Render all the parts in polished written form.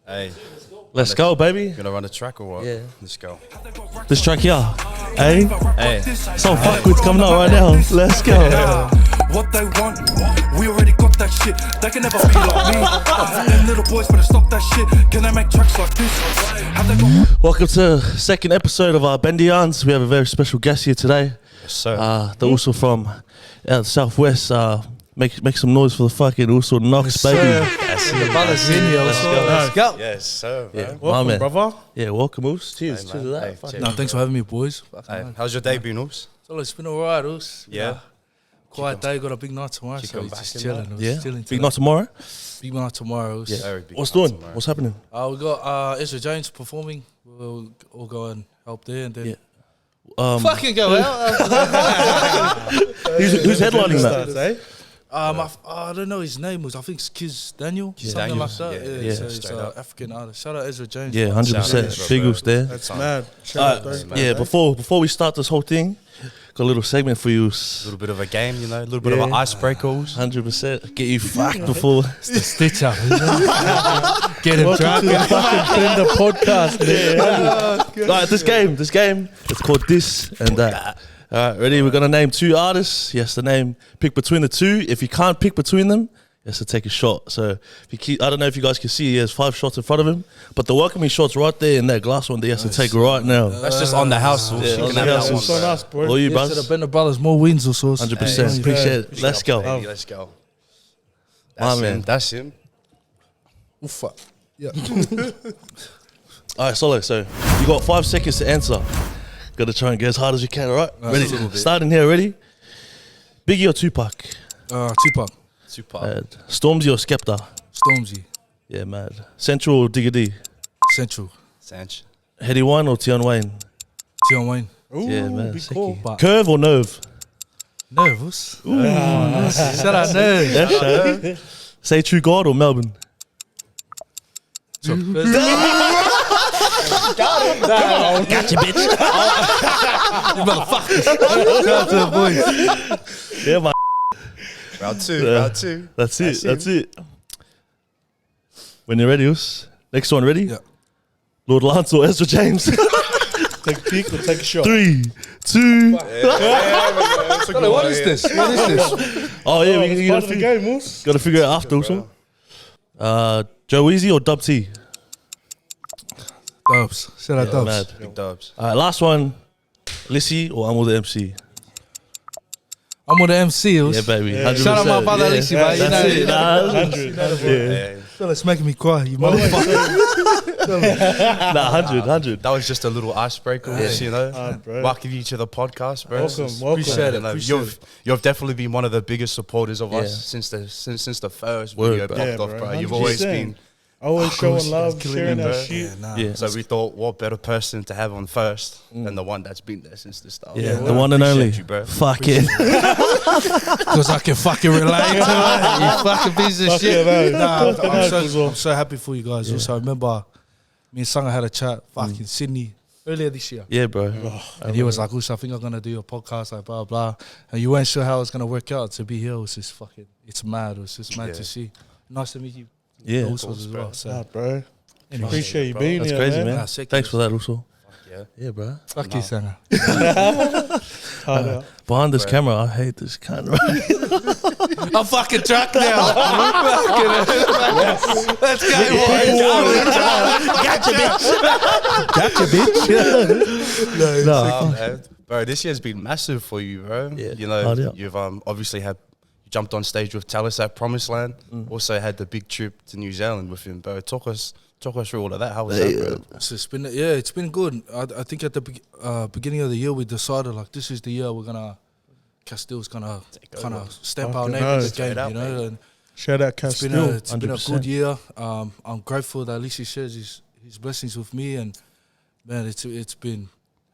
Hey, Let's go, baby. gonna run a track or what? Yeah. Let's go. This track here. Hey, Hey, some fuckwits coming out right now. Let's go. What they want, we already got that shit. They can never be like me. Them little boys better stop that shit. Can they make tracks like this? Have they got Welcome to the second episode of our Bendians. We have a very special guest here today. yes, sir. They're also from the southwest. Make some noise for the fucking also Nokz, baby. The brothers in here. Let's go. Yes, sir. Yeah, man. my man. brother. Yeah, welcome, Oos. Cheers. Hey, Cheers to man. that. Hey, Fucking- cheers. No, thanks for having me, boys. Hey, how's your day been, Oos? So it's been alright, us. Yeah. Quiet day, got a big night tomorrow, Keep so on it's just back in chilling. Yeah. Chilling Big today. night tomorrow. Big night tomorrow. Us. Yeah. Very big What's night doing? tomorrow. What's happening? We got Ezra James performing. We'll all go and help there, and then Yeah. fucking go out. Who's headlining that? I don't know his name. I think it's Kiz Daniel, something Daniels, like that. yeah. Yeah, Yeah. so he's Straight an up. African artist. Shout out Ezra James. Yeah, bro. 100%. Shout out, Big bro. Oos there. That's mad. Yeah, before we start this whole thing, got a little segment for you. A little bit of a game, you know, a little bit of an icebreaker, Oos. 100%. Get you fucked before. It's the stitch up. Get him drunk. The podcast. Alright, this game, it's called This and That. Alright, ready? We're gonna name two artists. He has to pick between the two. If you can't pick between them, he has to take a shot. So if you I don't know if you guys can see, he has 5 shots in front of him, but the welcoming shot's right there in that glass one that he has to take right now. That's just on the house, Oos. Yeah, You on can the have house. that one, It's on bro. us, bro. All you, Yes, to the bros. Bender brothers, more wins or so. 100%. Hey, Appreciate it. Let's go. Baby, let's go. My That's man. him. That's him. Uffa. Yeah. Alright, Solo, so you got 5 seconds to answer. Gotta try and get as hard as you can, alright? Ready? a little bit. Starting here, ready? Biggie or Tupac? Tupac. Super. Stormzy or Skepta? Stormzy. Yeah, mad. Central or Digga D? Central. Sanch. Heady One or Tion Wayne? Tion Wayne. Yeah, man. Be Sicky. cool. But Curve or Nerve? nervous. Shout out nerves. Yeah, sure. Say True God or Melbourne? Gotcha, bitch. You motherfuckers. Shout out to the boys. Yeah, man. Round two. Yeah. Round two. That's it. That's That's it. When you're ready, Us. Next one, ready? Yeah. Lord Lance or Ezra James? Take a peek or take a shot. 3, 2. What is this? What is this? Oh, yeah, we It's gotta part of the figure, game, Moose. gotta figure it out after also. Joe Easy or Dub T? Dubs. Shout out Dubs. Mad. Big dubs. Alright, last one. Lissy or I'm all the MC? I'm on the MC. Yeah, baby. 100%. Shout out my brother Lissy, man. You That's know it. it. Nah, Yeah. Feel it's making me cry, you motherfucker. nah, 100. That was just a little icebreaker, Oos, you know. bro. Welcome you to the podcast, bro. Welcome. Appreciate it. You know, Appreciate you've definitely been one of the biggest supporters of Yeah. us since the first Word, video bro. popped Yeah, off, bro. bro. You've always 100%. been. Always showing course, love, killing sharing it, that bro. shit. Nah. Yeah. So we thought, what better person to have on first than the one that's been there since the start. Yeah, well, the one and only. appreciate you, bro. Fuck it. Because I can fucking relate to it. You fucking piece of shit. hell. Nah, Fucking hell, I'm so happy for you guys. Also, I remember me and Sanga had a chat fucking Sydney earlier this year. Yeah, bro. And he was like, Usa, I think I'm going to do a podcast, like blah, blah. And you weren't sure how it was going to work out. To be here was just fucking, it's mad. It was just mad Yeah. to see. Nice to meet you. Yeah. Also course, as bro. well. So, Nah, bro. anyway. Appreciate you bro. being That's here, crazy, man. man. Nah, sick. Thanks for that also. Yeah. Yeah, bro. Fuck you, Sanga. Hard out. Behind this camera, I hate this camera. I'm fucking drunk now. Let's go. Gotcha, bitch. No. Man. Bro, this year's been massive for you, bro. Yeah. You know, Hard out. you've obviously jumped on stage with Tallis at Promised Land. Also had the big trip to New Zealand with him, bro. Talk us through all of that. How was that, bro? So it's been good. I think at the beginning of the year we decided like this is the year we're gonna Castile's gonna kind of stamp our Fucking name in the hell. game, Straight up, you know. And Shout out it's been Castile. it's been a 100%. good year. I'm grateful that at least he shares his blessings with me, and man, it's been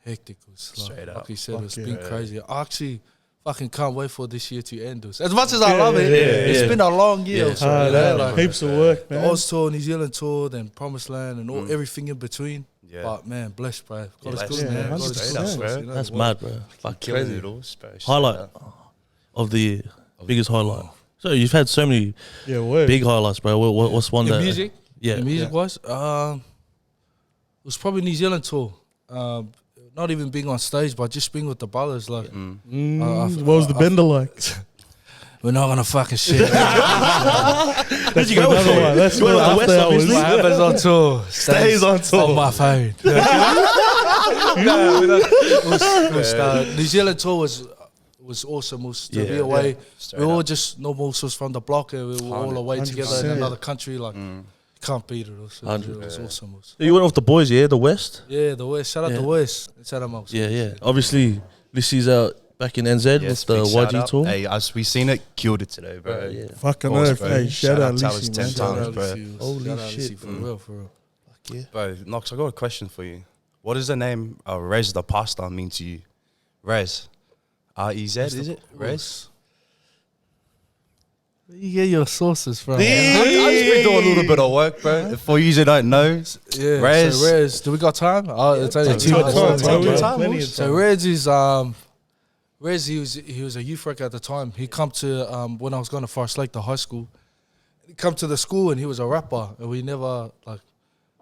hectic. Straight Like up. he said, it's Fuck been yeah. crazy. I actually fucking can't wait for this year to end. As much as I love it, yeah, it's yeah. been a long year. Yeah. Also, Hard you know, out. like, Heaps of work, the man. Oz tour, New Zealand tour, then Promised Land, and all everything in between. Yeah. But man, blessed, bro. God is blessed, good, yeah, man. God is 100%, good, bro. you know, That's what? mad, bro. Fuck, Killing crazy. it all, bro. Highlight of the year. Biggest highlight. So you've had so many Yeah, word. big highlights, bro. What's one In that? music, Yeah. music wise. It was probably New Zealand tour. Not even being on stage, but just being with the brothers. Like, What was the bender like? we're not gonna fucking shit. Did you go with Another one. Let's You went go on the West, after hours. obviously. What happens on tour Stays on tour. on my phone. No, New Zealand tour was awesome. It was to be away. Straight We were all up. just normal souls from the block, and we were all away together in 100%. another country. Like, can't beat it. It was awesome. It was- You went with the boys, yeah, the West. Yeah, the West. Shout out Yeah. the West. Shout out Mox. Yeah. Obviously, Lissy's out back in NZ Yes, with the big shout YG out. tour. Hey, as we seen it, killed it today, bro. Yeah. Fucking Course, earth. bro. Hey, shout out Tell us Lisi, 10 man. times, bro. Holy Shout out shit. Lisi, for real, for real. Bro, Nox, I got a question for you. What does the name Rez the pasta mean to you? Rez. R-E-Z, is it? Rez? Where you get your sources from? I've just been doing a little bit of work, bro. For you who don't know, Yeah, Rez. So Rez, do we got time? Oh, it's only Take 2 your minutes. time, Take bro. your Take time. Plenty of So time. Rez is Rez, he was a youth worker at the time. He come to when I was going to Forest Lake, the high school. He come to the school and he was a rapper, and we never like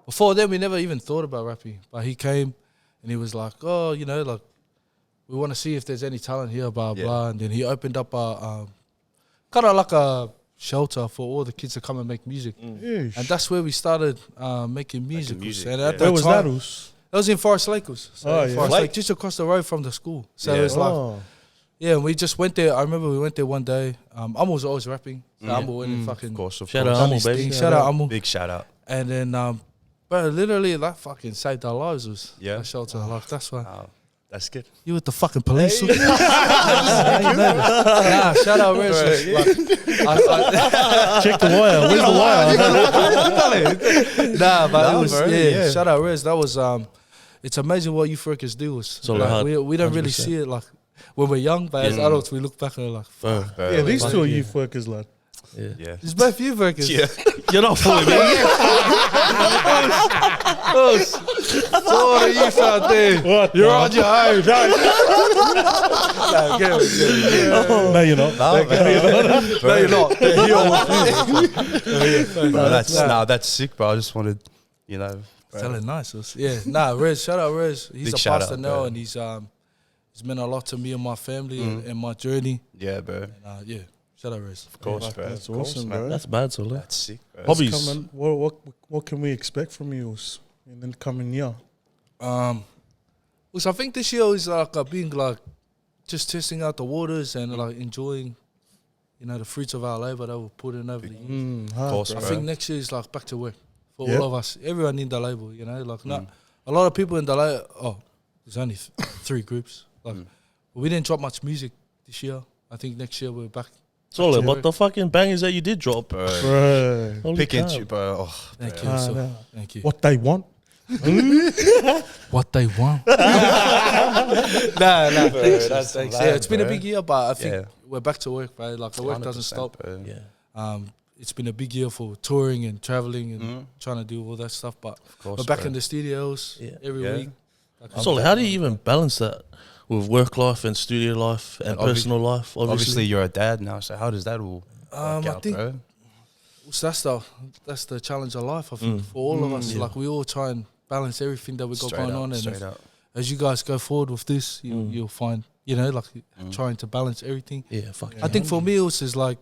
before then we never even thought about rapping. But he came and he was like, oh, you know, like we want to see if there's any talent here, blah blah. And then he opened up a kind of like a shelter for all the kids to come and make music. Yeesh. And that's where we started making music. music, And yeah. at Where that was time, that, Us? that was in Forest Lake. So Oh, yeah. Forest Lake. Lake, just across the road from the school. So Yeah. it was like, Oh. yeah, and we just went there. I remember we went there one day. Amo was always rapping. So Amo went and fucking of course, of Shout course. out done Amo, his baby. thing. Shout Shout out out. Amo. Big shout out. And then, bro, literally that fucking saved our lives. Was Yeah. that shelter. Like, that's why. Oh, that's good. You with the fucking police? Nah, shout out Rez. Check the wire. Where's the wire? Nah, but it Nah, was bro, yeah, yeah. Shout out Rez. That was it's amazing what youth workers do. all hard, We don't really 100%. see it like when we're young, but as adults we look back and we're like, fuck. Bro, Yeah, these two are Yeah. youth workers, lad. yeah. It's both youth workers. Yeah. You're not fooling me. So what are you out there? What? You're on your own. Nah, get it. No, you're not. No, No, you're not. They're here with you. bro, that's sick, bro. I just wanted, you know. bro. Telling nice. Yeah, nah, Rez, shout out Rez. He's Big a shout pastor out, now, bro. and he's meant a lot to me and my family and my journey. Yeah, bro. And, yeah, shout out Rez. Of course, bro. That's Of course, awesome, man. bro. That's bad, Sola. That's sick, bro. Hobbies. Coming, what can we expect from you Us, in the coming year? So I think this year is like being like just testing out the waters and like enjoying, you know, the fruits of our labor that we've put in over the years. Hard, course, bro. I think next year is like back to work for Yep. all of us. Everyone in the label, you know, like not a lot of people in the label. Oh, there's only 3 groups. Like we didn't drop much music this year. I think next year we're back. Sola, to but work. the fucking bangers that you did drop. Bro. Bro. Holy Pick and cow. choose, bro. Oh, Thank bro. you. So, no. thank you. What they want? What they want? nah. Thanks. that's Thanks. loud, Yeah, it's been a bro. big year, but I think Yeah. we're back to work, bro. Like the work doesn't 100%, stop. bro. Yeah. It's been a big year for touring and traveling and trying to do all that stuff. But course, we're back bro. in the studios every Yeah. week. Sola, how do you even balance that with work life and studio life and personal life? Obviously, you're a dad now, so how does that all work I out, think bro? so that's the challenge of life. I think for all of us, like we all try and balance everything that we got going on. And straight if- up. as you guys go forward with this, you'll find, you know, like trying to balance everything. Yeah, fuck. I think for me, it's like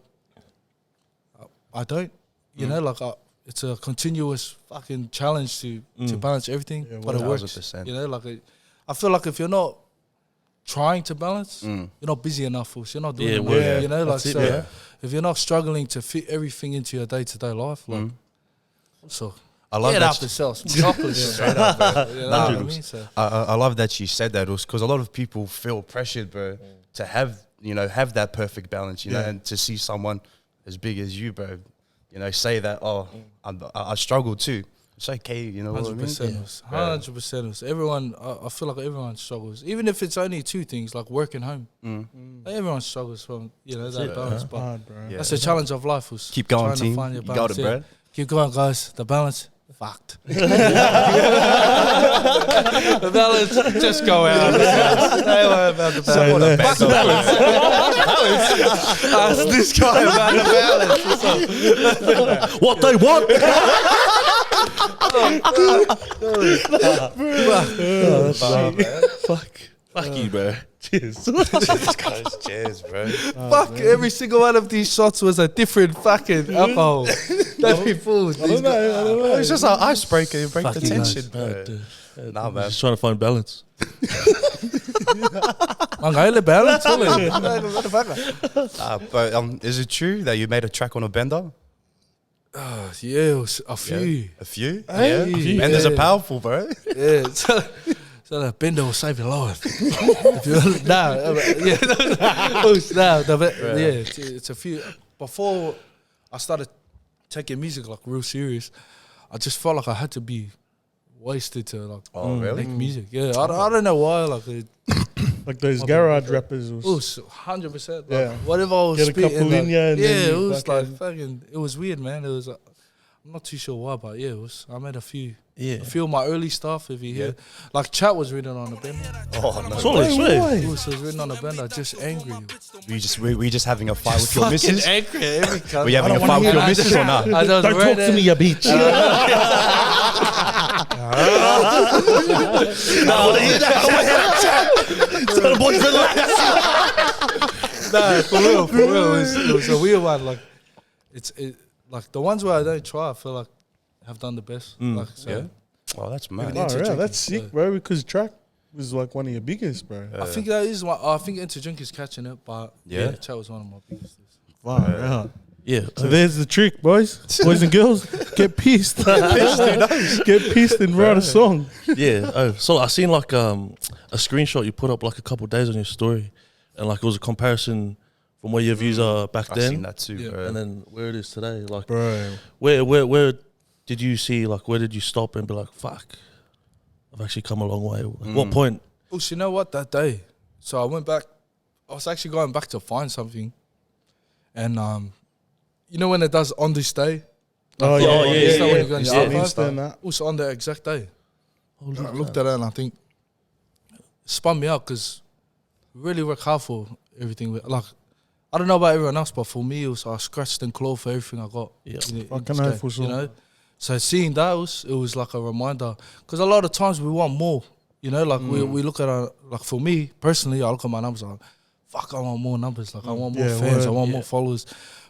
I don't, you know, like it's a continuous fucking challenge to balance everything, Yeah, but it works. 1000%. You know, like I feel like if you're not trying to balance, you're not busy enough, or you're not doing Yeah, enough. well, You know, like that's it, so. yeah. If you're not struggling to fit everything into your day-to-day life, like so. I love Get that. up and sell some chocolate. Straight up, bro. You know what I mean? So, I love that you said that, because a lot of people feel pressured, bro, to have that perfect balance, you know, and to see someone as big as you, bro, you know, say that, I struggle too. It's okay, you know what I mean? 100%. 100%. Everyone, I feel like everyone struggles. Even if it's only 2 things, like work and home. Like everyone struggles from, you know, that balance. But Hard, bro. Yeah. that's the challenge of life. Was Keep going, trying to team. find your You got balance. it, bro. Keep going, guys. The balance, fucked. The balance, just go out. Don't worry about the Say balance. less. Ask this guy about the balance. What they want? Fuck you, bro. Cheers. Cheers, bro. Fuck, every single one of these shots was a different fucking alcohol. That'd be fools. I don't know. It's just an icebreaker. You break the Fucking tension, nice. bro. Nah, man. Just trying to find balance. balance. But is it true that you made a track on a bender? Yeah, it was a few. A few? Hey. Yeah. Benders are powerful, bro. Yeah, so that bender will save your life. It's a few. Before I started taking music like real serious, I just felt like I had to be wasted to like make music. Yeah, I don't know why. Like those garage rappers. It was 100%. Yeah. Whatever I was Get a spitting, couple in ya and then it you was fucking- like fucking. It was weird, man. It was. I'm not too sure why, but yeah, it was. I made a few. Yeah. A few of my early stuff, if you hear, like Chat was written on a bender. Oh, no. Solid, sweet. It was written on a bender, just angry. Were you just having a fight with your missus? Angry at every Were you having a fight with your missus or not? Don't talk to me, you bitch. Tell the boys relax. Nah, for real. It was a weird one. Like, like the ones where I don't try, I feel like have done the best. Like, so. Yeah. Oh, that's mad. Even Oh, into yeah, drinking, that's sick, bro. Because track was like one of your biggest, bro. I think that is one. I think Into Drink is catching it, but Yeah. Chat was one of my biggest. Wow, yeah. Yeah. So there's the trick, boys. Boys and girls, get pissed. Get pissed and write a song. Yeah. Oh, so I seen like a screenshot you put up like a couple of days on your story, and like it was a comparison from where your views are back I've seen then, that too, Yeah. bro. and then where it is today. Like, Bro. where did you see like where did you stop and be like, fuck, I've actually come a long way. Like, what point? Oh, you know what? That day, so I went back. I was actually going back to find something, and you know when it does on this day. Oh, yeah, when you go in your yeah. archive? Understand that. Also on the exact day. Oh, And I looked at it and I think it spun me out because we really work hard for everything. Like, I don't know about everyone else, but for me, it was I scratched and clawed for everything I got. Yeah. in Fucking this hell, game, for sure. You know? So seeing that, it was like a reminder. Because a lot of times we want more. You know, like we look at our, like for me, personally, I look at my numbers like, fuck, I want more numbers. Like I want more Yeah, fans, word. I want more followers.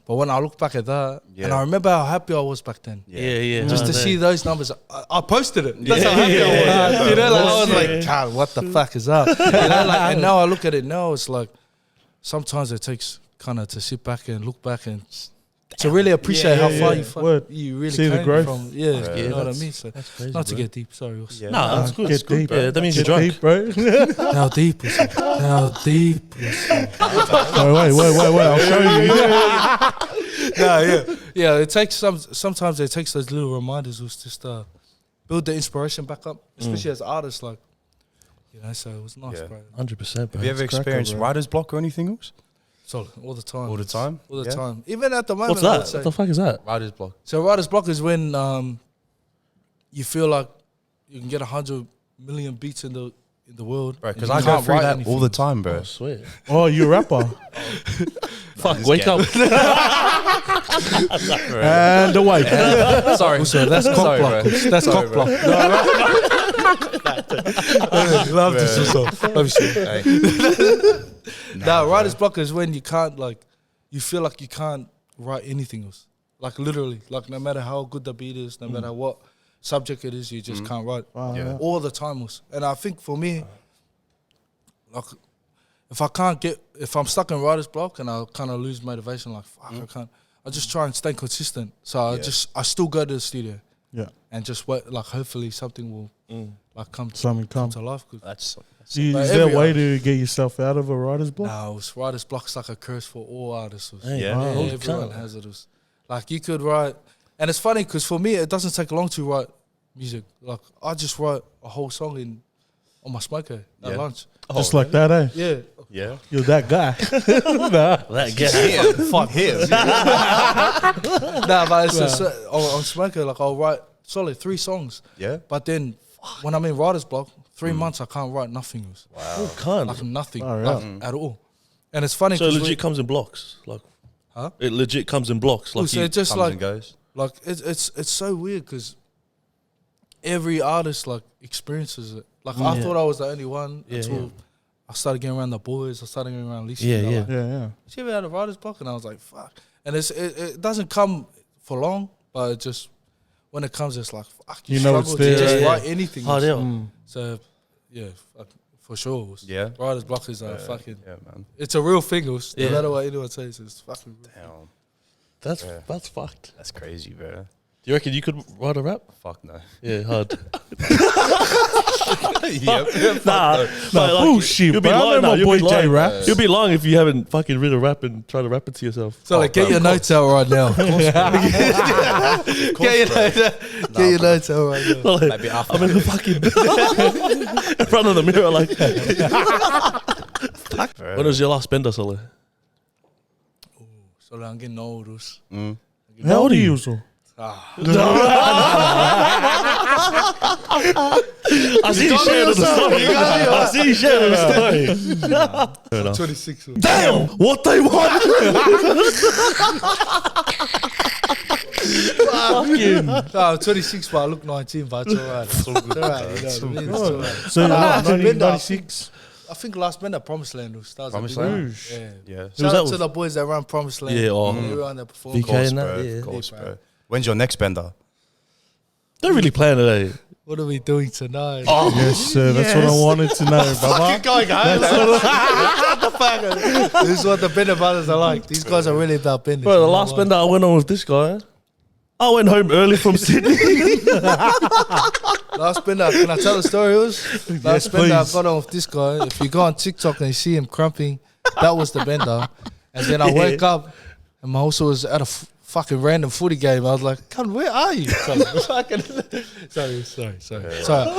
But when I look back at that, and Yeah. I remember how happy I was back then. Yeah. Just no, to no. see those numbers, I posted it. That's how happy I was. You know, like, I was like, God, what the fuck is that? You know, like, and now I look at it now, it's like sometimes it takes kind of to sit back and look back and to really appreciate how far Word. you really See the came growth. from. Yeah, Yeah, you know what I that's- mean. So That's crazy. not to bro. get deep. Sorry, Ross. Yeah. Nah, that's good. Get That's good. deep. Yeah, that means Get you're drunk. deep, bro. How deep was it? How deep was it? Wait. I'll show you. Yeah. It takes sometimes it takes those little reminders of just build the inspiration back up, especially as artists. Like, you know, so it was nice, Yeah. bro. 100%, bro. Have you ever cracker, experienced bro. writer's block or anything else? So all the time, All the time? all the Yeah. time. Even at the moment, What's I would that? say. What the fuck is that? Writer's block. So writer's block is when you feel like you can get 100 million beats in the world. Bro, and because you I go can't through write that anything. all the time, bro. I swear. Oh, you a rapper. Fuck, wake up. And away. Sorry. Also, that's cock Sorry, block. bro. That's Sorry, cock bro. block. Love this also. Love you, Hey. Nah, writer's block is when you can't you feel like you can't write anything else. Like literally, like no matter how good the beat is, no matter what subject it is, you just can't write. Yeah. All the time. And I think for me, like if I'm stuck in writer's block and I kind of lose motivation, like fuck, I can't. I just try and stay consistent. So I still go to the studio Yeah. and just wait. Like hopefully something will like come Something come come. to life. 'Cause That's Is But there a every way artist- to get yourself out of a writer's block? no, writer's block's like a curse for all artists. Hey, Yeah. wow. Holy Everyone cow. has it. Like you could write, and it's funny because for me it doesn't take long to write music. Like I just write a whole song on my smoker at Yeah. lunch. Just like that, eh? Yeah, yeah. You're that guy. That guy. fuck him. Nah, but it's just on smoker. Like I'll write solid 3 songs, Yeah. but then when I'm in writer's block, 3 months I can't write nothing. Oh, can't. Like nothing, Oh, like, yeah. at all. And it's funny So it because legit comes in blocks. Like, Huh? It legit comes in blocks. Like so you, it just Comes like and goes. Like it's so weird because every artist like experiences it. Like I thought I was the only one until I started getting around the boys. I started getting around Lisa. Yeah. Like, she ever had a writer's block? And I was like, fuck. And it doesn't come for long, but it just when it comes, it's like fuck. You know it's there. To just write anything. So yeah, for sure. Yeah. Writer's block is fucking. Yeah, man. It's a real thing. No matter what anyone says, it's fucking. Damn. That's fucked. That's crazy, bro. Do you reckon you could write a rap? Fuck no. Yeah, hard. Nah, bullshit, You'll be bro. I lying know now. my You'll boy be J lying. raps. You'll be lying if you haven't fucking written a rap and try to rap it to yourself. So like, get your notes out right now. Get your notes out right now. Like, Maybe after. I'm in the fucking in front of the mirror, like. Bro. When was your last bender, Solly? So I'm getting old. How old are you, so? I see you sharing the story. I see you sharing the story. 26. Damn, what they want? Fucking. I'm 26, but I look 19, but it's alright. It's alright. It's alright. So, 1996. I think last band at Promised Land was Promised big Land? one. Yeah. Yeah. Shout that out with? to the boys that ran Promised Land. Yeah, everyone that performed. VK. Of course, and that, bro. yeah. Of course, Yeah, bro. When's your next bender? Don't really plan today. What are we doing tonight? Yes, sir. That's what I wanted to know, brother. This is what the Bender brothers are like. These guys are really about business. Bro, the last bender I went on with this guy, I went home early from Sydney. Last Bender, can I tell the story? Last Bender, I please. got on with this guy. If you go on TikTok and you see him cramping, that was the Bender. And then I wake up and my host was at a fucking random footy game. I was like, "Come, where are you?" Sorry.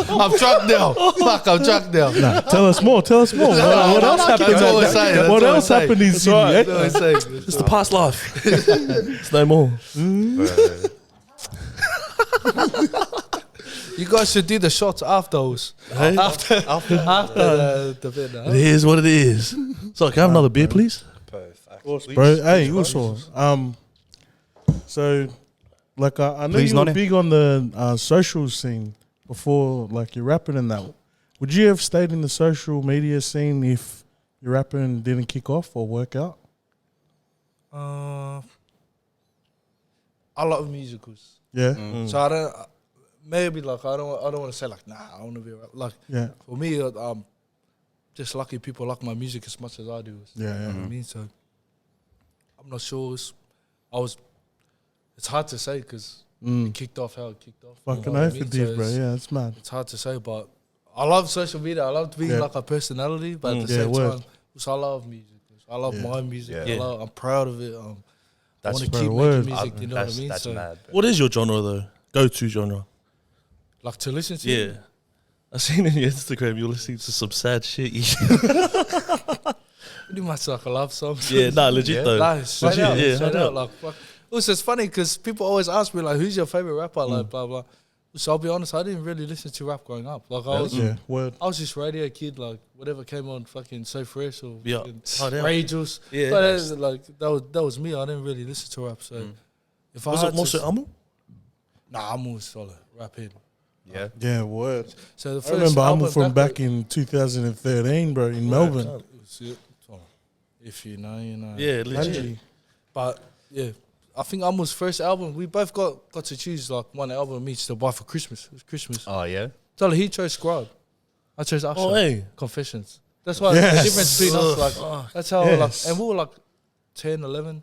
I'm drunk now. Fuck, I'm drunk now. Nah, tell us more. What else happened? That's all we're saying. What else happened in Sydney? eh? That's all we're saying. It's the past life. It's no more. You guys should do the shots afterwards. Hey? After the Bender. It is what it is. So, can I have another beer, please? Bro, hey, also, so, like, I know Please, you were Nonny. big on the social scene before, like, you're rapping and that. Would you have stayed in the social media scene if your rapping didn't kick off or work out? I love musicals, Yeah, so I don't. Maybe like I don't want to say like I want to be a rapper. Like yeah, for me, just lucky people like my music as much as I do. yeah, You know what I mean? So I'm not sure. It's hard to say because it kicked off how it kicked off. Fucking you know what I oath mean? it did, So bro. Yeah, it's mad. It's hard to say, but I love social media. I love being like a personality, but at the Yeah, same word. time, I love music. I love my music. Yeah. I'm proud of it. I That's want to bro, keep word. making music. You know what I mean? That's So mad, bro. What is your genre, though? Go-to genre? like to listen to. Yeah. I seen in your Instagram you're listening to some sad shit. Pretty much like a love song. Yeah, nah, legit though. Like, straight Legit, out, yeah, straight straight out. out. Like, fuck. Also, it's funny because people always ask me like, "Who's your favorite rapper?" Like, blah blah. So I'll be honest, I didn't really listen to rap growing up. Like I was, Yeah, word. I was just radio kid. Like whatever came on, fucking So Fresh or Yeah. fucking Oh, damn. Ray Juice. Yeah. But that was me. I didn't really listen to rap. So if I Was had it more so Amu? nah, I'm always solid rap head. Yeah. Yeah, word. So the I first remember I'm album from back in 2013, bro, in Melbourne. was it. Oh, if you know, you know. Yeah, legit. Actually, But yeah, I think Amu's first album, we both got to choose like one album each to buy for Christmas. It was Christmas. Oh yeah. So he chose Scribe. I chose Usher. Oh, hey. Confessions. That's why Yes. the difference between us, like, that's how, Yes. like, and we were like 10, 11.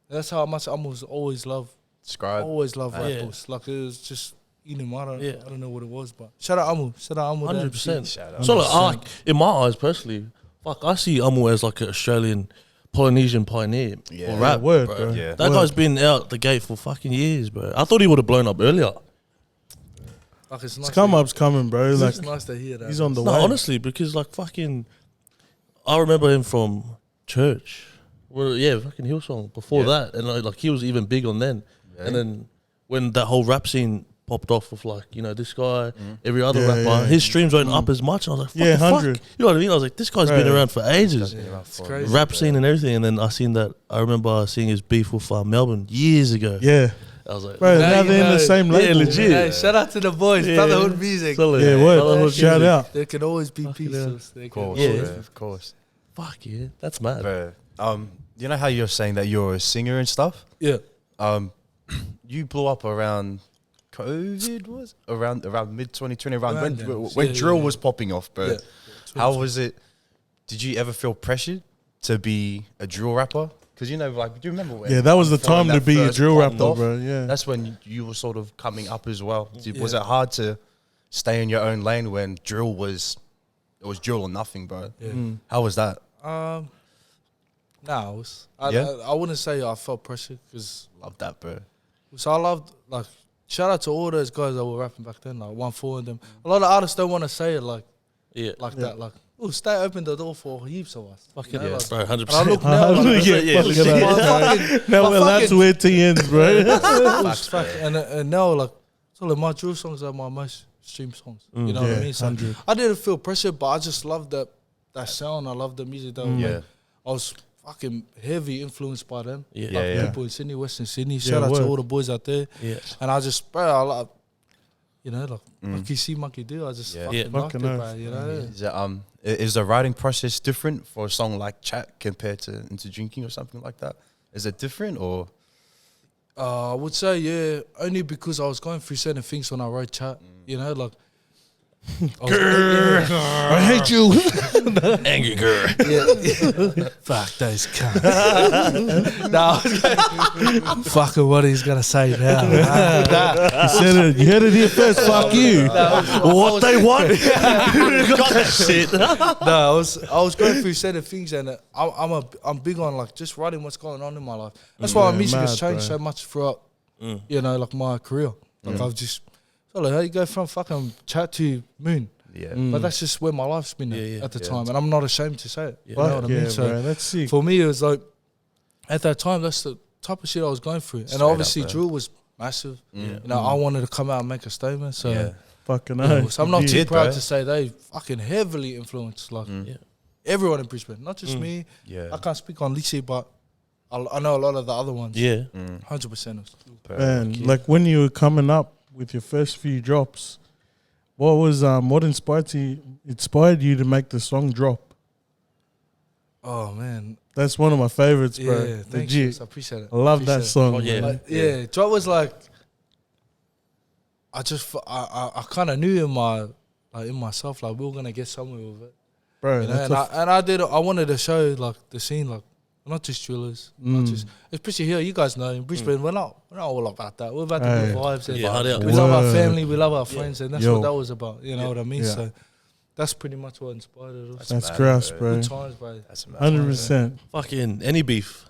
That's how much Amu's always loved Scribe. rap Yeah. books. Like, it was just in him. I Yeah. don't know what it was, but shout out Amu. Shout out Amu. 100%. Shout out. So, like, in my eyes, personally, fuck, I see Amu as like an Australian Polynesian pioneer Yeah. or rap. word, bro. bro. Yeah. That guy's been out the gate for fucking years, bro. I thought he would have blown up earlier. Like, it's nice It's come to, up's coming, bro. It's Like, nice to hear that. he's on the No, way. honestly, because like fucking, I remember him from church. Well, yeah, fucking Hillsong before that, and like he was even big on then. And then when that whole rap scene popped off with like this guy, every other Yeah, rapper, yeah. his streams weren't up as much. I was like, what Yeah, the fuck? 100. You know what I mean? I was like, this guy's been Right. around for ages. It's crazy. Rap scene and everything. And then I remember seeing his beef with Melbourne years ago. Yeah. I was like, Bro, Now now you they're in the know. same Yeah, label. legit. Hey, shout out to the boys, Yeah. Brotherhood Music. solid. Yeah, word. Brotherhood Shout music. out. There can always be Fucking pieces. Of course, Yeah. of course. Fuck yeah, that's mad. Bro, you know how you're saying that you're a singer and stuff? Yeah. You blew up around COVID, was around mid 2020, around Around then. when Yeah, drill yeah, was popping off, bro. Yeah. How was it? Did you ever feel pressured to be a drill rapper? Because do you remember when? Yeah, that was the before time to that be a first drill popped rapper, off? bro. Yeah. That's when you were sort of coming up as well. Was Yeah. it hard to stay in your own lane when drill was drill or nothing, bro? Yeah. How was that? Nah, Yeah? I wouldn't say I felt pressure because Love that, bro. so I loved like shout out to all those guys that were rapping back then, like 1-4 and them. A lot of artists don't want to say it like Yeah, that, like oh, stay open the door for heaps of us. fucking You know, yeah, like- bro, 100%. And I look now, like, Yeah, yeah, fuck legit. it my up. fucking, Now my we're allowed fucking- to wear TNs, bro. Fuck. And now like so like my drill songs are my most streamed songs. You know what I mean? So 100. I didn't feel pressure, but I just loved that sound. I loved the music that was Yeah. like, I was fucking heavy influenced by them. Yeah. Like Yeah. people in Sydney, Western Sydney. Shout out word. to all the boys out there. Yeah, And I just, bro, I like, you know, like monkey see, monkey do. I just Yeah. fucking Yeah. liked it, Fucking bro. oath. You know? Is that, is the writing process different for a song like Chat compared to Into Drinking or something like that? Is it different or? I would say, yeah, only because I was going through certain things when I wrote Chat. You know, like. I hate you. angry girl. Fuck those cunts. Nah, I was fucking what he's gonna say now. You said it. You heard it here first. Fuck you. What they want? Got that shit. No, I was going through certain things, and I'm big on like just writing what's going on in my life. That's why my music has mad, changed bro. so much throughout, you know, like my career. Like I've just, so like how you go from fucking Chat to Moon, Yeah. but that's just where my life's been at the time, and I'm not ashamed to say it. You know Fuck what I yeah, mean? So bro. That's sick. for me, it was like at that time, that's the type of shit I was going through, and Straight obviously up, drill was massive. You know, I wanted to come out and make a statement, so. Yeah. Fucking You know, oath. so I'm not You too did. proud bro. to say they fucking heavily influenced like everyone in Brisbane, not just me. Yeah. I can't speak on Lisi, but I know a lot of the other ones. Yeah, 100%. Man, like when you were coming up with your first few drops, what was what inspired you to make the song drop? Oh man, That's one of my favorites, bro. yeah, thank you. Legit. I appreciate it. I love that Appreciate song. Oh, yeah. it. bro. Like, yeah, drop was like I kind of knew in myself like we were gonna get somewhere with it. Bro, You know, that's and I wanted to show like the scene, like not just drillers, not just especially here. You guys know in Brisbane, we're not all about that. We're about the Hey. good vibes. And Yeah, hard out. we love our Word. family, we love our friends, and that's Yo. what that was about. You know what I mean? Yeah. So that's pretty much what inspired us. that's mad, grass, bro. bro. Good times, bro. That's mad. 100%. fucking any beef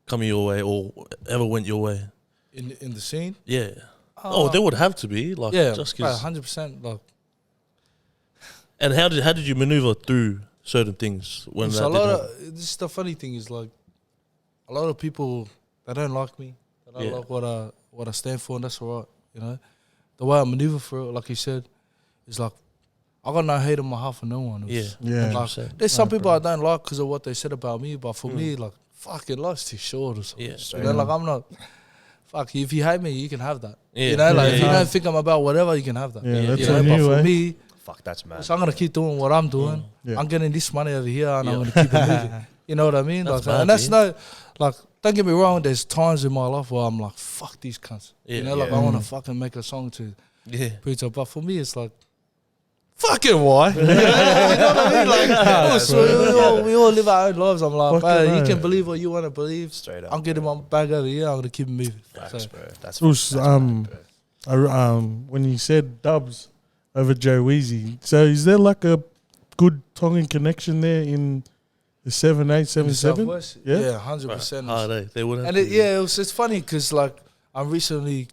coming your way or ever went your way. In the scene, Yeah. Oh, there would have to be like yeah, just bro, because. 100%. Like, And how did you maneuver through certain things when so that a lot did of happen? this is the funny thing is like a lot of people they don't like me. They don't Yeah. like what I stand for, and that's alright. You know, the way I maneuver through it, like you said, is like I got no hate in my heart for no one. Yeah. It's- Yeah. Like, 100%. there's some people I don't like because of what they said about me, but for me, like, fucking life's too short or something. Yeah. You know, like, I'm not, fuck, if you hate me, you can have that. Yeah. You know, like, Yeah, if you yeah. don't think I'm about whatever, you can have that. Yeah, Yeah, that's You know, on but you, for eh? me, Fuck, that's mad. so I'm going to keep doing what I'm doing. Mm. I'm getting this money over here and I'm Yeah. going to keep it moving. You know what I mean? That's Like, mad, and that's yeah. no, like, don't get me wrong, there's times in my life where I'm like, fuck these cunts. Yeah. You know, like, Yeah. I want to fucking make a song to Yeah. Peter, but for me, it's like, fucking why? You know what I mean? Like, so we all live our own lives. I'm like, Fucking bro, you right. can believe what you want to believe. Straight up. I'm getting my bag over here. I'm gonna keep it moving. Facts, So, bro. That's Us, mad, bro. when you said Dubs over Joe Weezy, so is there like a good Tongan connection there in the 78, in the 77? Southwest, Yeah? yeah, 100%. They would have. And it's funny because like I'm recently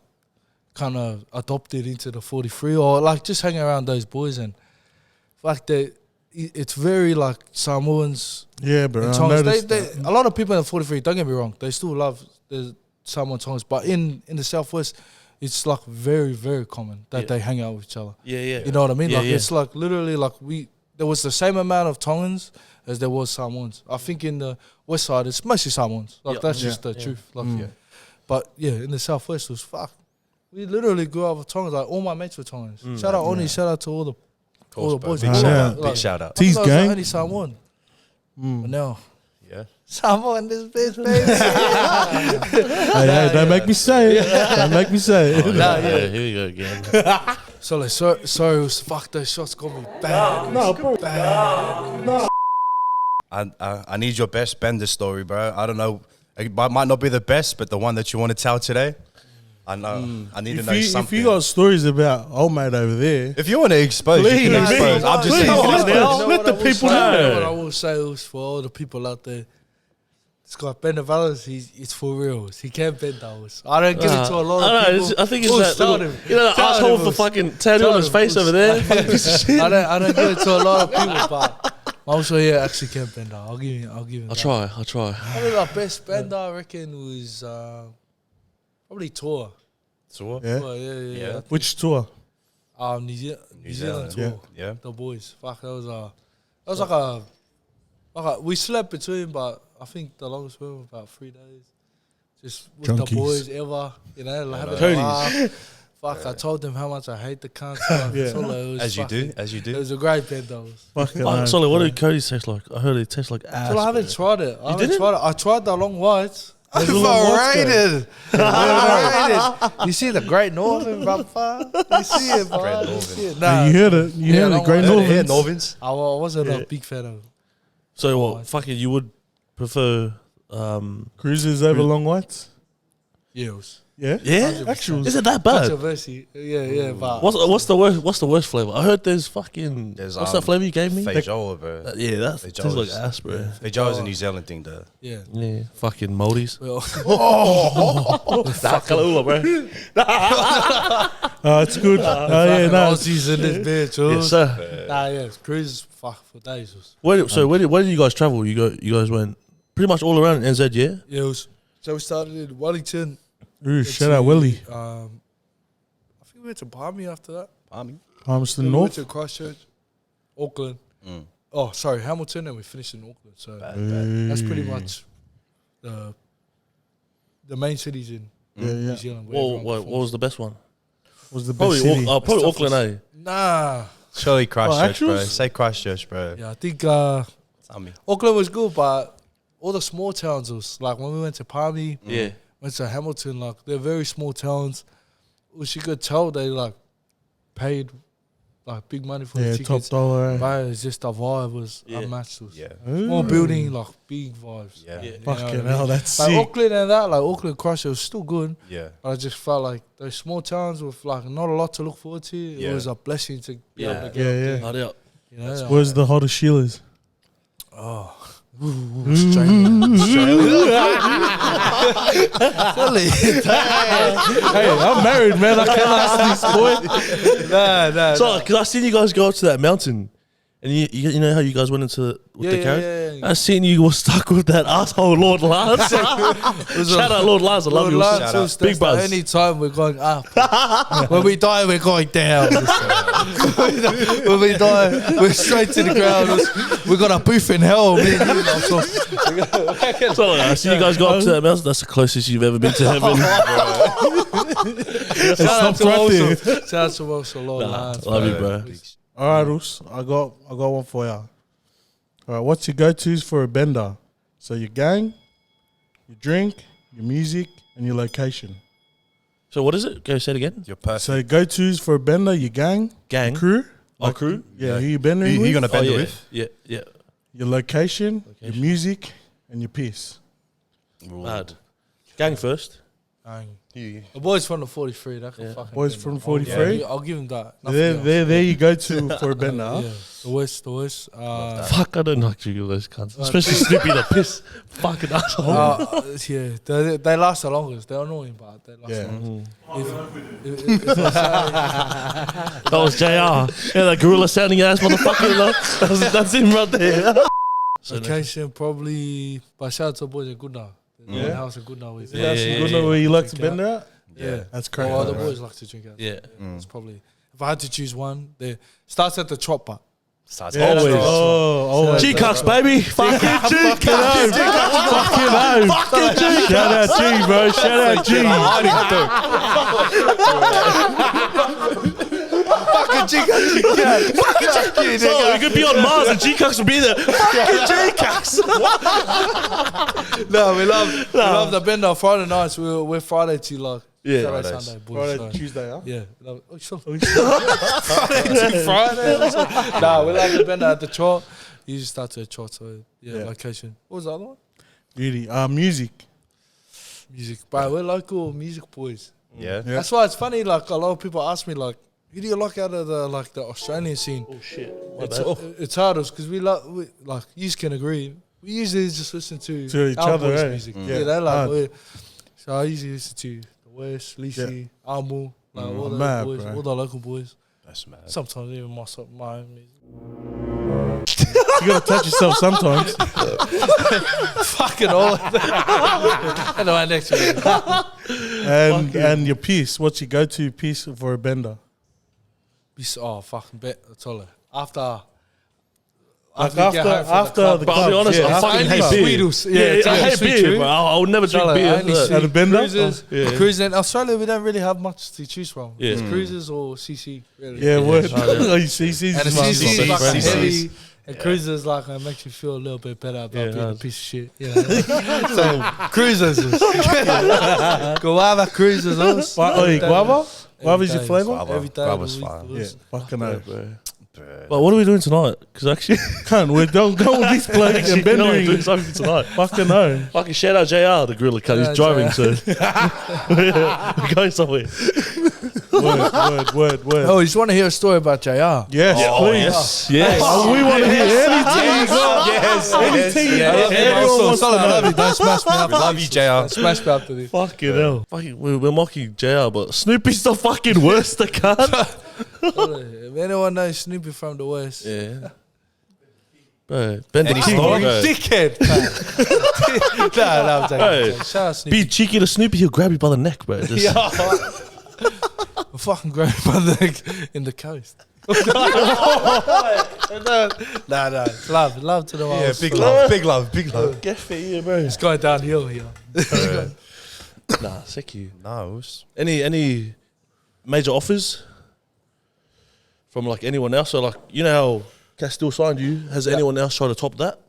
kind of adopted into the 43 or like just hanging around those boys and like it's very like Samoans. Yeah, bro. In I Tongas, noticed they, that. a lot of people in the 43, don't get me wrong, they still love the Samoan Tongas, but in the Southwest, it's like very, very common that Yeah. they hang out with each other. Yeah. You know what I mean? Yeah, Like yeah. it's like literally like there was the same amount of Tongans as there was Samoans. I think in the West Side, it's mostly Samoans. Like Yeah. that's Yeah. just the Yeah. truth. Like, Mm. But yeah, in the southwest it was fuck. We literally grew up with Tongans. Like all my mates were Tongans. Shout out Oni. Shout out to all the boys. Big Yeah. shout out. Like, Big shout out. T's I was gang. only Samoan. But now Yeah. Samoan this bitch, baby. Hey, don't make me say it. Don't make me say it. Nah, yeah, here we go again. So like, sorry, it was fuck. Those shots got me bad. No, bro. I need your best bender story, bro. I don't know. It might not be the best, but the one that you want to tell today. I know. I need to know If something. you got stories about old mate over there, If you want to expose, you can Please. expose. I'm just Please. saying. Let this the- much. let the people know. What I will say is for all the people out there, this guy Bender Valens, he's for real. He can't bend those. I don't give it to a lot of I know, people. I think it's Who's that little, telling him? you know, that Tell asshole him, for Who's. fucking tattoo Tell on his him, face Who's. over there. Fucking piece of shit. I don't give it to a lot of people, but also actually can't bend that. I'll give him. I'll that. try. Probably our best bender, I reckon, was probably Tour. So, yeah. Tour, yeah. Which tour? New Zealand tour. Yeah. The boys. Fuck, that was like a we slept between, but I think the longest we were about 3 days. Just with Junkies. the boys ever, you know, like having a Codies. laugh. Fuck, I told them how much I hate the cunts. Like, Yeah. it's all like, it was As you do. fucking- As you It do. was a great band, though. Fucking Oh, hell, Solly, what bro. did Cody's taste like? I heard it tastes like ass. Well, I haven't tried it. didn't? I tried the long whites. Overrated. Overrated. You see the Great Northern, brother? You see it, bro. Great You see it. Hey, Nah, you heard it. You Yeah, heard long it. Great one. Yeah, Northern. Norvins. I wasn't a big fan of it. So what? Fucking, you would prefer? Cruises over long whites. Yeah, it was Yeah. Yeah. Actual. Is it that bad? controversy. Yeah, but What's the worst? What's the worst flavor? I heard there's fucking. There's, what's that flavor you gave me? Feijoa, bro. Yeah, that Feijoa tastes like is- ass, bro. Feijoa is a New Zealand thing, though. yeah. Yeah, fucking moldies. Well, That Kalula, bro. It's good. Oh yeah, fucking no. Aussies in this bitch. Yes, sir. Nah, yeah, cruises fuck for days. Where did you guys travel? You guys went pretty much all around NZ, yeah. Yeah, it was, so we started in Wellington. Ooh, shout out Willie. I think we went to Palmy after that. Palmerston Then we went North. to Christchurch, Auckland. Oh, sorry, Hamilton, and we finished in Auckland. So Mm. that's pretty much the main cities in Yeah, New yeah. Zealand. where What, everyone what performs. was the best one? Was the best Probably, city. probably Auckland, eh? Nah, Surely Christchurch, bro. actuals? Say Christchurch, bro. yeah, I think Tell me. Auckland was good, but all the small towns was like when we went to Palmy, Yeah. went to Hamilton, like they're very small towns, which you could tell they like paid like big money for Yeah, the top tickets. dollar. But it's just the vibe was Yeah. unmatched. It was Yeah. small building, like big vibes. Yeah. Yeah. You know what I Fucking mean? hell, that's Like sick. Auckland and that, like Auckland Crush, it was still good. Yeah. But I just felt like those small towns with like not a lot to look forward to. Yeah. It was a blessing to be Yeah. able to get Yeah, up yeah. there. Hurry up. You know, Where's the hottest Sheilas? Hey, I'm married, man. I can't ask this boy. Nah. So, because I seen you guys go up to that mountain, and you know how you guys went into with the carriage. yeah. I seen you were stuck with that asshole Lord Lance. Shout out Lord Lance, I love you. Shout out. Big buzz. Any time we're going up. When we die, we're going down. When we die, we're straight to the ground. We got a booth in hell. Me and you, so So I see you guys go up to that mountain. That's the closest you've ever been to heaven. shout out to right there. Wilson. Shout out to Wilson, Lord Lance, love you, bro. bro. All right, Roos. I got one for you. All right, what's your go-tos for a bender? So your gang, your drink, your music, and your location. So what is it? Go say it again. You're perfect. So go-tos for a bender, your gang, Gang. crew. Our crew. Yeah, who you bending Who with? you gonna bend yeah. it with? Yeah. Your location, your music, and your piece. Mad. Gang first. The boys from the 43, that can fucking Boys bend from it. 43? I'll give him that. Nothing There, else. there you go to for a bender. huh? Yeah, the West. Fuck, I don't like you those cunts. Especially Snoopy the piss. Fucking asshole. Yeah, they last the longest. They're annoying, but they last Yeah. the longest. If I say, That was JR. Yeah, that gorilla sounding ass motherfucker. That's him right there. location, probably, but shout out to the boys in Goodna. Yeah. The house in Goodna. That's Yeah, good know where you like to bender at? Yeah. That's correct. Oh, the boys like to drink out. Yeah. It's probably, if I had to choose one, it starts at the chopper. Starts Always. hard. Always. G-Cox, baby. Fucking G-Cox. Fucking home. Fucking G-Cox. Shout out G, bro. Shout out G. Fucking G-Cox. So we could be on Mars and G-Cox would be there. Fucking G-Cox. No, we love the bender. Friday nights, we're Friday to like Yeah. Saturday, Fridays. Sunday, boys. Friday, so, Tuesday, huh? yeah. Oh, sure. Friday to Friday. Nah, we love the bender at the chart. You just start to the chart, so yeah, location. What was the other one? Beauty. Music. Music. But we're local music boys. Yeah. Yeah. That's why it's funny, like a lot of people ask me like, who do you like out of the Australian scene? Oh, shit. It's hard because we like you can agree. We usually just listen to each our other, boys' eh? music. Mm. Yeah, they like Hard. so I usually listen to the West, Lisi, Amu, like all the Mad, boys, bro. all the local boys. That's mad. Sometimes even my own music. You gotta touch yourself sometimes. Fucking all of that. Anyway, next week. And your piece. What's your go-to piece for a bender? Oh, fucking bet. That's all. After Like we get home from after club. the But I'll be club, honest, yeah. I fucking Only hate beer. Sweetos. Yeah, it's I only hate sweet beer, chew. but I would never drink Tell her, beer. only Look. sweet At a bender? cruises. Yeah. Cruising in Australia, we don't really have much to choose from. Yeah. It's Mm. cruises or CC. Really. Yeah, word. Oh, yeah. Oh, you see, And the my CC is like CCs. heavy. And cruisers like makes you feel a little bit better about Yeah, being a hard. piece of shit. You know? So cruisers. Guava cruisers. Guava? Guava is your flavour? Guava. Every day. Guava's of the fine. week. Yeah, fucking hell. But what are we doing tonight? Because actually, Can't, we don't go with this bloke and you know, we're doing bendering. something tonight. Fucking hell. Fucking shout out JR, the gorilla cut. Yeah, He's driving, JR. so we're going somewhere. Word. Oh, you just want to hear a story about JR? Yes, please. Yes. Oh, we want to hear anything you got. Yes. Anything. yes, I love you, Everyone Marcel. wants to Solid, I know. love you. Don't smash me up. We love you, JR. Don't smash me up to this. Fucking hell. Fucking, we're mocking JR, but Snoopy's the fucking worst, the cunt. If anyone knows Snoopy from the West, Yeah. Bro, bend the Any king, story? bro. dickhead. No, I'm joking. Hey. Shout out Snoopy. Be cheeky to Snoopy, he'll grab you by the neck, bro. Just, Yeah. I'm fucking great by the in the coast. No. Love to the world. Yeah, big love. Get for you, bro. It's going downhill here. Nah, sick you. No, it was- Any major offers from like anyone else? So like, you know how Castile signed you? Has anyone else tried to top that?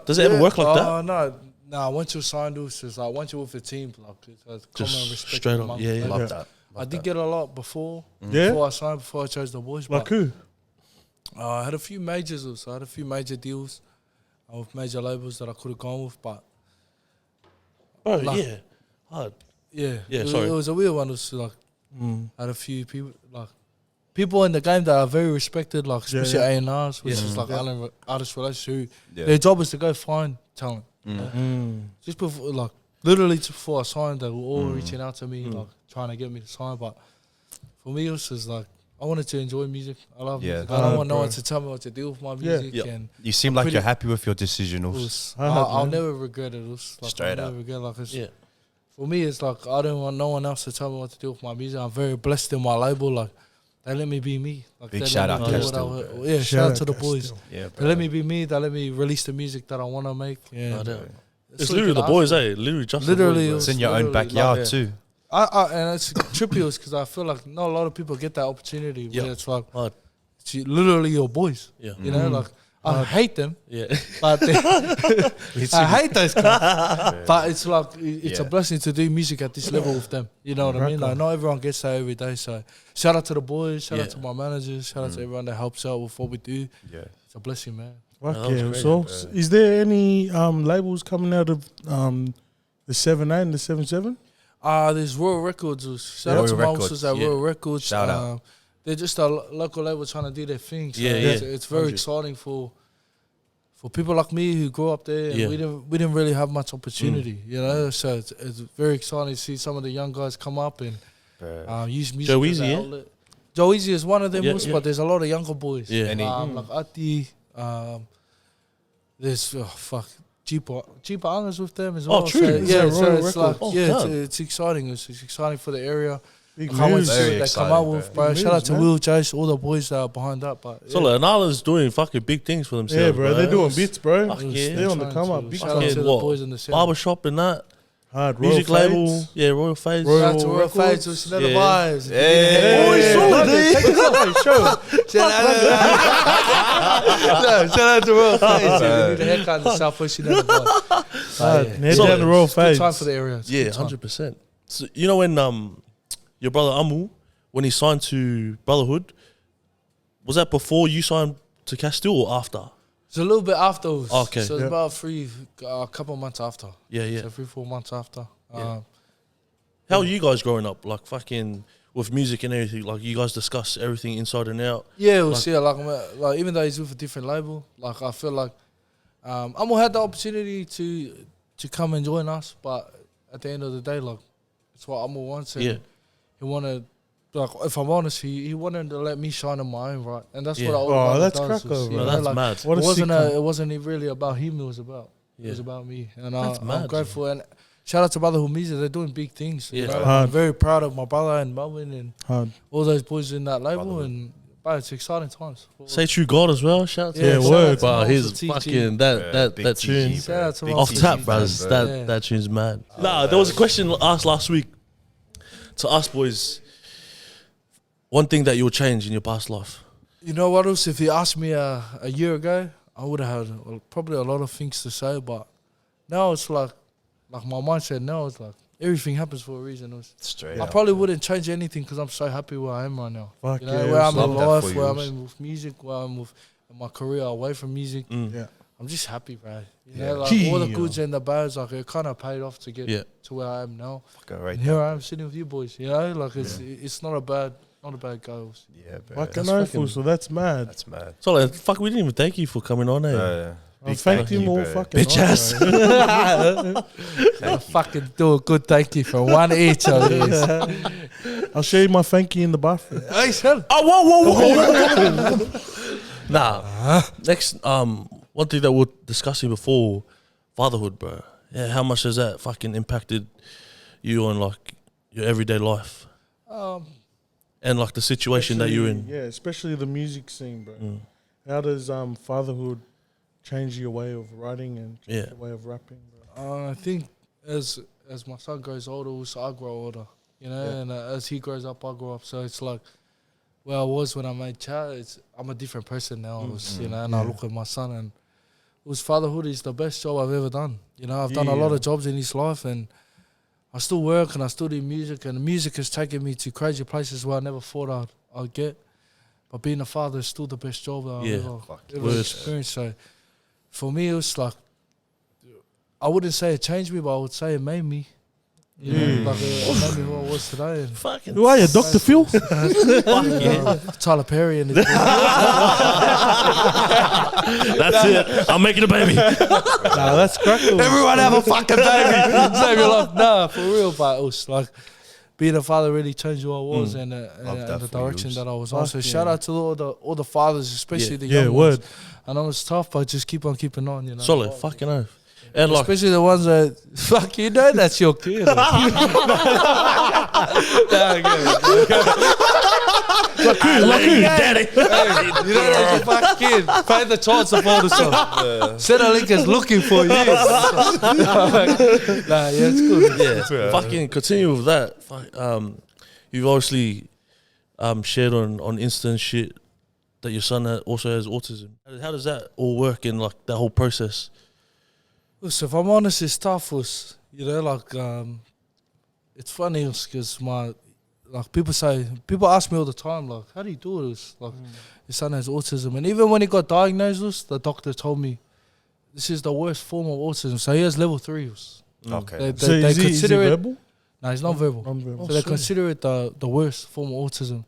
Does it ever work like that? No. Once you're signed, it's just like once you're with the team, like it's a Just common respect. straight up, among yeah, yeah. them. love that. I did get a lot before. Yeah? Before I signed, before I chose the boys. Like But who? I had a few majors. Also. I had a few major deals with major labels that I could have gone with, but Bro, Like- yeah. Hard. yeah, Yeah, it, sorry. it was a weird one. It was like I had a few people like people in the game that are very respected, like especially yeah. A&Rs, which Yeah. is like artist relations. Who Yeah. their job is to go find talent. Just before, like literally just before I signed, they were all reaching out to me, like trying to get me to sign. But for me, it was just like I wanted to enjoy music. I love Yeah. music. I don't want no bro. one to tell me what to do with my Yeah. music. Yeah. And You seem like pretty- you're happy with your decision. it Also. was, Hard, I'll man. never regret it. It was like, Straight I'll up. never regret. Like it's, Yeah. for me, it's like I don't want no one else to tell me what to do with my music. I'm very blessed in my label. Like they let me be me. Like, Big they shout let out me do what Castile, I- bro. Yeah, shout out to the boys. Castile. Yeah, They let me be me. They let me release the music that I want to make. Yeah, I don't- That's It's all you literally can the ask boys, for. eh? Literally just Literally, the boys, It's bro. in your own literally, backyard like- too. And it's trippy because I feel like not a lot of people get that opportunity. Where Yeah. it's like Hard. it's literally your boys. Yeah. You know, like I hate them, Yeah. but I hate those guys. But it's like it's a Yeah. blessing to do music at this level with them. You know what I mean? Like not everyone gets that every day. So shout out to the boys. Shout out Yeah. to my managers. Shout out to everyone that helps out with what we do. Yeah. It's a blessing, man. Fuck that was yeah. great, So, bro. is there any labels coming out of the 7-8 and the 7-7? There's Royal Records. Shout Royal out to my Records, officers at yeah. Royal Records. Shout out. They're just a local label trying to do their thing. So Yeah, it's very 100. exciting for people like me who grew up there. And Yeah. we didn't really have much opportunity, you know. So it's very exciting to see some of the young guys come up and use music. Joe as Easy, an yeah? outlet. Joe Easy is one of them, Yeah, also, yeah. but there's a lot of younger boys. Yeah. Any- Like Ati. There's cheaper angers with them as well. true. So, Is yeah, that so Royal it's Records? like Oh, yeah, God. it's exciting. It's exciting for the area. Big I can't wait to news. see Very what they come exciting, out bro. with, bro. Big Shout out news, to man. Will, Jace, all the boys that are behind that. But So like, Nala's doing fucking big things for themselves. Yeah, bro. They're doing bits, bro. Fuck yeah. They're on the come up. to- Big shout out time. to the What? boys in the scene. Barbershop and that. Hard Music Royal label. Fades. Yeah, Royal Fades. Royal- Shout out to Royal Records. Fades, which know the Yeah. vibes. Yeah. Oh, he's solid, eh? Take us off, hey, show. Shout out to Royal Fades. You need a haircut in the Southwest, you know the vibes. Hard. yeah. Head So- down the Royal It's good time Fades. for the area. It's a Yeah, good time. 100%. So you know when your brother Amu, when he signed to Brotherhood, was that before you signed to Castile or after? It's a little bit afterwards. Okay. So it's Yeah. about a couple of months after. Yeah, yeah. So 3-4 months after. Yeah. How are you guys growing up? Like fucking with music and everything. Like you guys discuss everything inside and out. Yeah, we'll Like- see. Like even though he's with a different label, like I feel like Amo had the opportunity to come and join us, but at the end of the day, like it's what Amo wants, and Yeah. he wanted. Like if I'm honest, he wanted to let me shine on my own, right? And that's Yeah. what I Oh, always that's does. cracker, is, you bro. No, know, that's like, mad. What a sick cunt. it wasn't really about him. It was about Yeah. it was about me, and That's I'm mad, grateful. And shout out to Brotherhood Music, they're doing big things. You Yeah. know? Hard. I'm very proud of my brother and Melvin and Hard. all those boys in that label, Brotherhood. and bro, it's exciting times. Say True God as well. Shout out to Yeah, him. word. Wow, Shout out his to TG. fucking that Big tune. TG, Shout out to bro. Ross. Off Big tap, TG, bros. bro. That Yeah. that tune's mad. Nah, there was a question asked last week to us boys. One thing that you would change in your past life. You know what else? If you asked me a year ago, I would have had probably a lot of things to say, but now it's like my mindset now is like everything happens for a reason. Straight I up, probably bro. wouldn't change anything because I'm so happy where I am right now. Fuck You know, yeah. where I'm love in that life, for where I'm you. in with music, where I'm with my career away from music. Yeah. I'm just happy, bro. You Yeah. know, like all the Yeah. goods and the bads, like it kind of paid off to get Yeah. to where I am now. Fucking right And here I am sitting with you boys. You know, like it's not a bad goal. Yeah, bro. Fucking That's no, fucking- fool, so that's mad. That's mad. So like, fuck, we didn't even thank you for coming on, eh? I thanked him all fucking Bitch night, ass. bro. I fucking do a good thank you from one each of these. I'll show you my thank you in the bathroom. Hey, son. Oh, whoa. Nah. Next, one thing that we're discussing before, fatherhood, bro. Yeah, how much has that fucking impacted you on like your everyday life and like the situation that you're in? Yeah, especially the music scene, bro. Mm. How does fatherhood change your way of writing and change Yeah. your way of rapping, bro? I think as my son grows older, also I grow older. You know, Yeah. and as he grows up, I grow up. So it's like where I was when I made Chat. I'm a different person now. You know, and I look at my son and his fatherhood is the best job I've ever done. You know, I've done a lot Yeah. of jobs in his life, and I still work and I still do music, and music has taken me to crazy places where I never thought I'd get. But being a father is still the best job that I've Yeah. ever Word. experienced. So for me, it was like, I wouldn't say it changed me, but I would say it made me. You know, like it made me who I was today. And Fucking Who are you, Dr. Phil? Tyler Perry and his that's it. I'm making a baby. Nah, that's crackle. everyone have a fucking baby. Save your life. Nah, for real. But it was like being a father really changed who I was and that the for you. direction that I was on. Fuck So yeah. shout out to all the fathers, especially the Yeah, young word. ones. I know it's tough, but just keep on keeping on. You know, Solid, fucking oath. And like, especially the ones that fuck you know that's your kid. Nah, daddy. you know that's your fucking kid. Pay the child support or something. Centrelink is looking for you. Nah, yeah, it's good. Yeah, fucking continue with that. You've obviously shared on Insta and shit that your son also has autism. How does that all work in like that whole process? So if I'm honest, it's tough. You know, like it's funny because people ask me all the time, like, how do you do this? Like, your son has autism, and even when he got diagnosed, the doctor told me this is the worst form of autism. So he has level 3. Okay. So is he verbal? No, he's not verbal. Non-verbal. So they consider it the worst form of autism.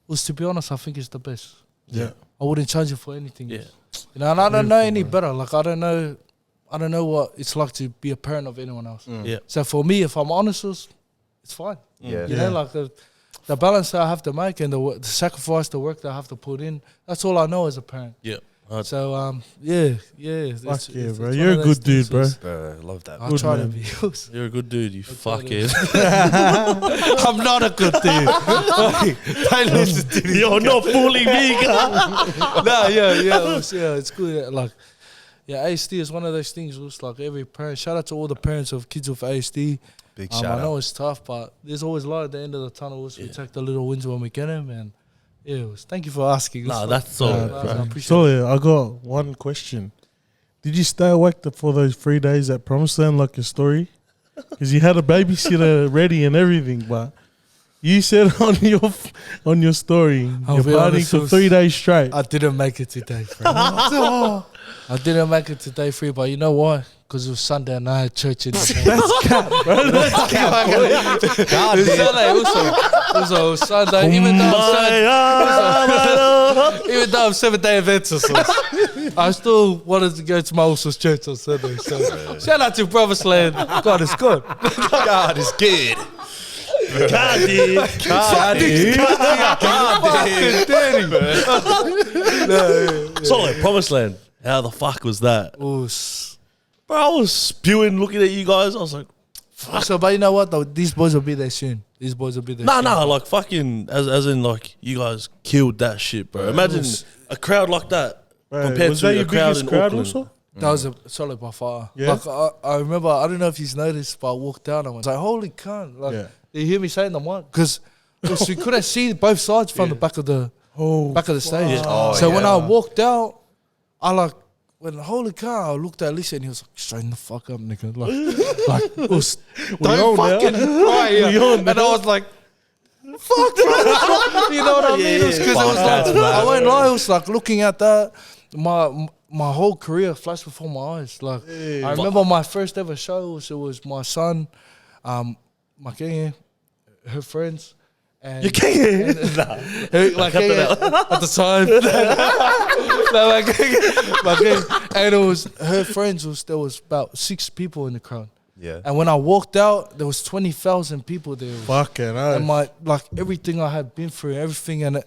Well, to be honest, I think it's the best. Yeah. I wouldn't change it for anything. Yeah. You know, and I don't know any better. Like I don't know what it's like to be a parent of anyone else. Yeah. So for me, if I'm honest, it's fine. Yeah. You know, like the balance that I have to make and the sacrifice, the work that I have to put in. That's all I know as a parent. Yeah. So yeah. Fuck yeah, bro. one You're of a those good dude, things bro. Bro, I love that. I Good try to man. be. You're a good dude, you fuckhead. I'm not a good dude. Don't listen to me. You're not fooling me, guy. No, yeah, it's good. Like, yeah, ASD is one of those things. It's like every parent. Shout out to all the parents of kids with ASD. Big I shout know out. it's tough, but there's always light at the end of the tunnel. We take the little wins when we get them, and thank you for asking. Nah, that's all. I appreciate it. So I got one question. Did you stay awake for those 3 days at Promised Land like your story? Because you had a babysitter ready and everything, but you said on your story I'll you're be partying honest, for it was- 3 days straight. I didn't make it today, friend. I didn't make it to day 3, but you know why? Because it was Sunday and I had church in the morning. It was Sunday also. It was Sunday, even though I'm 7-day Adventist, I still wanted to go to my Uso's church on Sunday. So shout out to Promised Land. God is good. God is good. Solid, Promised Land. How the fuck was that? Bro, I was spewing looking at you guys. I was like, So, but you know what though? These boys will be there soon. nah, like fucking, as in like, you guys killed that shit, bro. Imagine a crowd like that Bro, compared was to that a your crowd biggest in crowd Auckland. also? That was a solid by far. Yeah? Like I remember, I don't know if you've noticed, but I walked down and I was like, holy cunt. Like, Yeah. you hear me saying the mic? Because we couldn't see both sides from the back of the stage. Oh, So when yeah. I walked out, I like, when holy cow, I looked at Lisa and he was like, straighten the fuck up, nigga. Like it was, don't fucking cry. And I was like, fuck, bro. You know what I mean? It was because it was like, I won't lie, it was like looking at that, my whole career flashed before my eyes. Like I remember my first ever show, it was my son, my king, her friends. And You can't. like at the time, no, my gang, and it was her friends. There was about 6 people in the crowd. Yeah. And when I walked out, there was 20,000 people there. Fucking hell. And my everything I had been through, everything, and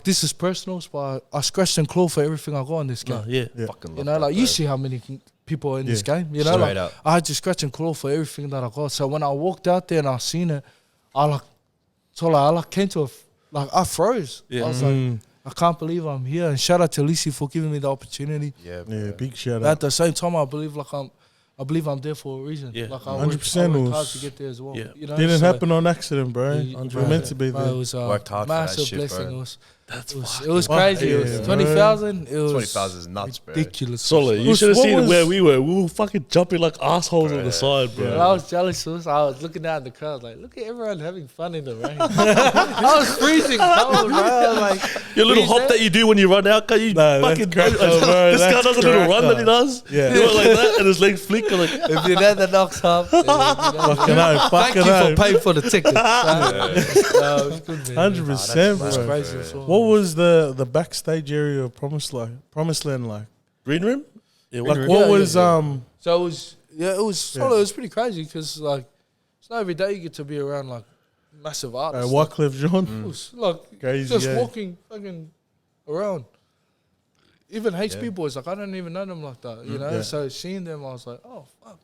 this is personal, but I scratched and clawed for everything I got in this game. Yeah. Fucking You love know, that, like you bro. see how many people are in this game. You know, Straight like up. I had to scratch and claw for everything that I got. So when I walked out there and I seen it, I came to I froze. Yeah. I was like, I can't believe I'm here. And shout out to Lisi for giving me the opportunity. Yeah, Yeah, big shout But at out. the same time, I believe I'm there for a reason. Yeah. Like I 100% worked hard was- to get there as well. Yeah. You know, Didn't so happen on accident, bro. Yeah, We're meant to be bro, there. It was a Worked hard for that massive shit, blessing. bro. It was crazy. yeah, It was bro. 20,000. It was 20,000 is nuts, bro. ridiculous. Solid. You What should have seen was- where we were. We were fucking jumping like assholes on the side, bro. And I was jealous. I was looking out in the crowd, like, look at everyone having fun in the rain. I was freezing cold, bro. Like, Your little hop freezing. that you do when you run out, can you Nah, that's fucking crack up, bro. this guy That's does a little crack run that up. he does. Yeah. You know, like that, and his legs flick. I'm like, If you know the Nokz up, Fucking hell, thank fucking you hell. for paying for the ticket. No, it was good, man. 100%, That's bro. crazy as well. What was the backstage area of Promised Land like? green room? Yeah, Like green what room. was So it was, it was solid. It was pretty crazy because like it's not every day you get to be around like massive artists. Like, Wycliffe Jean? it was like Crazy, just yeah. walking fucking around. Even HP boys, like I don't even know them like that, you know. Yeah. So seeing them, I was like, oh fuck.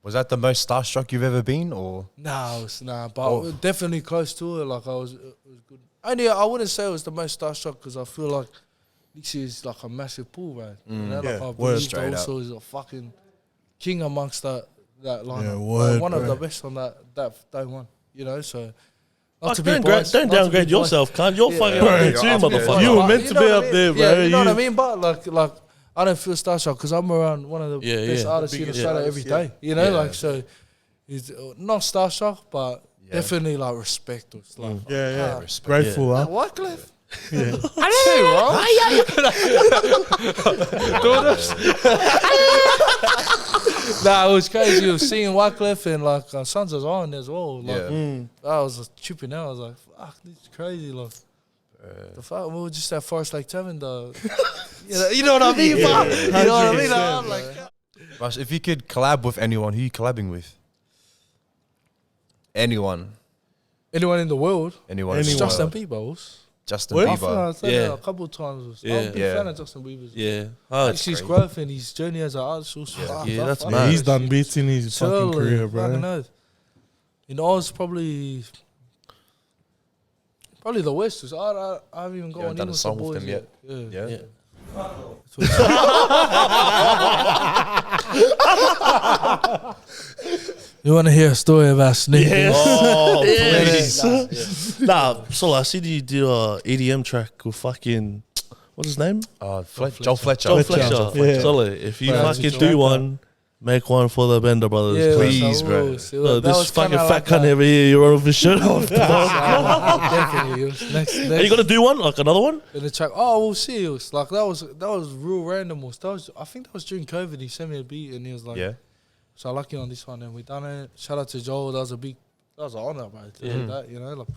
Was that the most starstruck you've ever been, or? Nah, but definitely close to it. Like it was good. Only I wouldn't say it was the most starstruck because I feel like this is like a massive pool, man. You know, like Yeah, I word. believe Straight that also is a fucking king amongst that lineup. Yeah, Like, word, one of bro. the best on that day one. You know, so. Fuck, don't downgrade yourself, cunt. You're fucking up there too, Yeah, motherfucker. You were But meant you to know be what I up mean? there, bro. Yeah, you know what I You- mean? But like I don't feel starstruck because I'm around one of the Yeah, best yeah. artists in Biggest Australia artists, every day. You know, Yeah. like so. It's not starstruck, but definitely like respect. It's like Yeah. Respect. Grateful, huh? Wycliffe. Yeah. Nah, it was crazy. It was seeing Wycliffe and like Sons of Zion as well. Like, Yeah. I was just tripping out. I was like, fuck, this is crazy. Like, the fuck, we were just at Forest Lake Tavern, though. You know what I mean? But, you know what I mean? I'm like, Rush, if you could collab with anyone, who you collabing with? Anyone. anyone in the world? Anyone. Anyone. in the Justin world. Bieber. Justin What? I feel like Bieber. I said Yeah. that a couple of times. Yeah. I'm a big Yeah. fan of Justin Bieber's. Yeah. Like his growth and his journey as an artist. Yeah, that's Yeah, mad. he's done bits in his fucking career, bro. In Oz, probably the West. I haven't even You gone haven't in done a with the song with boys them yet? Yeah. Yeah. You want to hear a story about Sneak? Oh, Yes. please. Nah, so I see you do a EDM track with fucking, what's his name? Joel Fletcher. Joe Fletcher. Fletcher. Yeah. Solid. If you Right. fucking do one, make one for the Bender brothers. Yeah, Please, so bro. we'll see. No, That this was fucking kinda fat like cunt that. every year, you're on with his shirt off. Definitely. Next, Are you gonna do one, like another one? in the track. Oh, we'll see. It was like that was real random. I think that was during COVID. He sent me a beat and he was like, Yeah. "So I lucky on this one." And we done it. Shout out to Joel. That was an honor, bro. To do that, you know, like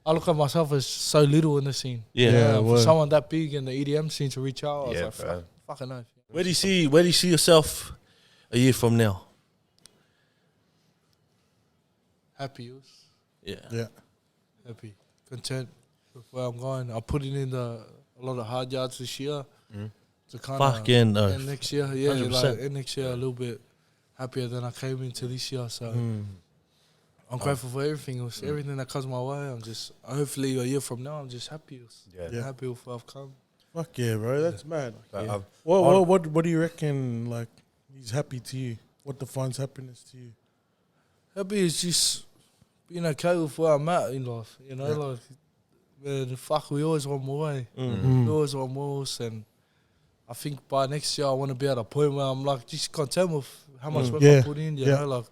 I look at myself as so little in the scene. Yeah. Yeah. For word. someone that big in the EDM scene to reach out, I was Yeah, like, bro. fucking no. Where do you see yourself a year from now? Happy, Yeah. Yeah. happy, content with where I'm going. I put in a lot of hard yards this year to kind of Fucking no. and next year, yeah, 100%. like and next year a little bit happier than I came into this year. So I'm grateful for everything. Everything that comes my way. I'm just hopefully a year from now, I'm just happy. Yeah. Happy with where I've come. Fuck yeah, bro. That's mad. But, What do you reckon? Like, he's happy to you? What defines happiness to you? Happy is just being okay with where I'm at in life. You know, like man, fuck, we always want more. We always want more, and I think by next year I want to be at a point where I'm like just content with how much work I put in. You know, like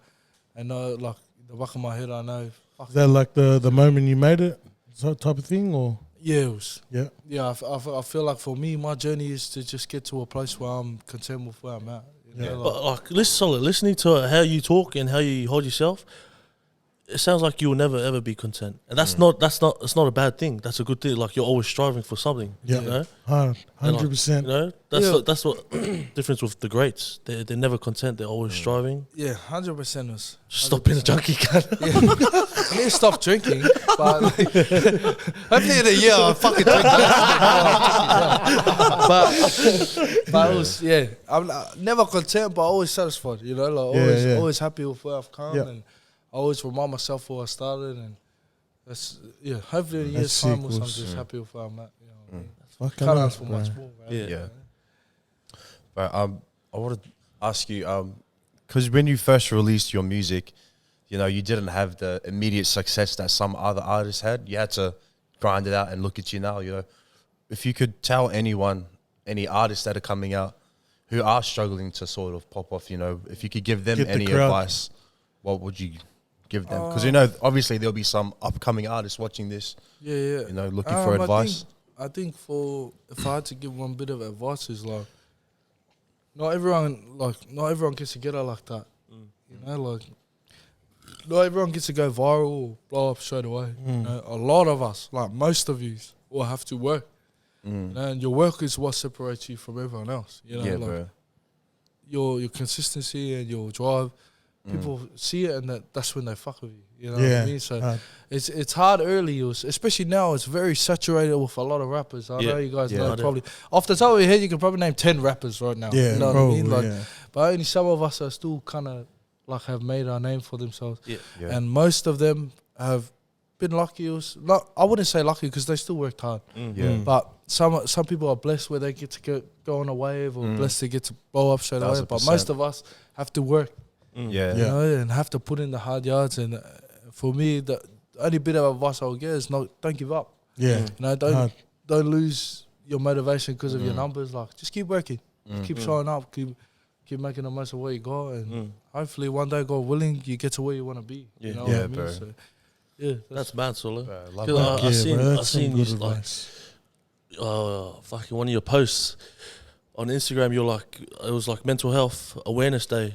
I know, like in the back of my head, I know. Fuck Is that like the moment you made it, so type of thing, or yeah, it was. yeah? Yeah, I feel like for me, my journey is to just get to a place where I'm content with where I'm at. You know, like, But like, listening to how you talk and how you hold yourself, it sounds like you will never ever be content, and it's not a bad thing. That's a good thing. Like you're always striving for something. Yeah. You know, 100%. you know that's what difference with the greats. They're never content. They're always striving. yeah, 100% was. Just stop being a junkie, cat. I need to stop drinking, but like, hopefully in a year I'll fucking drink less. But it was, yeah, I'm never content, but always satisfied, you know, like always happy with where I've come, and I always remind myself where I started, and that's, yeah, hopefully in a year's That's time sick, I'm Wolves. just happy with where I'm at, you know what I mean? Fucking Can't nice, ask for bro. much more, right? Yeah. But I wanted to ask you, because when you first released your music, you know, you didn't have the immediate success that some other artists had. You had to grind it out, and look at you now. You know, if you could tell anyone, any artists that are coming out who are struggling to sort of pop off, you know, if you could give them Get the any crowd. advice, what would you give them? Because you know, obviously there'll be some upcoming artists watching this, Yeah, yeah. you know, looking for advice. I think if I had to give one bit of advice is like, not everyone gets together like that. You know, like not everyone gets to go viral or blow up straight away. You know, a lot of us, like most of you, will have to work. You know, and your work is what separates you from everyone else. You know, Yeah, like bro. your consistency and your drive. People see it, and that's when they fuck with you. You know what Yeah. I mean? So it's hard early, especially now. It's very saturated with a lot of rappers. I know you guys know I do. probably off the top of your head, you can probably name 10 rappers right now. Yeah, you know probably, what I mean? Like, yeah. but only some of us are still kind of like have made our name for themselves, Yeah. Yeah. and most of them have been lucky. I wouldn't say lucky because they still worked hard. Yeah. But some people are blessed where they get to go on a wave, or blessed to get to blow up straight away. But 1000%. most of us have to work. Yeah. You know, and have to put in the hard yards. And for me, the only bit of advice I would get is don't give up. Yeah. You know, don't lose your motivation because of your numbers. Like, just keep working, keep showing up, keep making the most of what you got, and hopefully one day, God willing, you get to where you want to be. Yeah. You know Yeah, what I mean? bro. So, yeah, That's mad, Solo. Bro, I love Cause that. I Yeah, bro, seen that's some you good like advice. fucking one of your posts on Instagram. You're like, it was like Mental Health Awareness Day,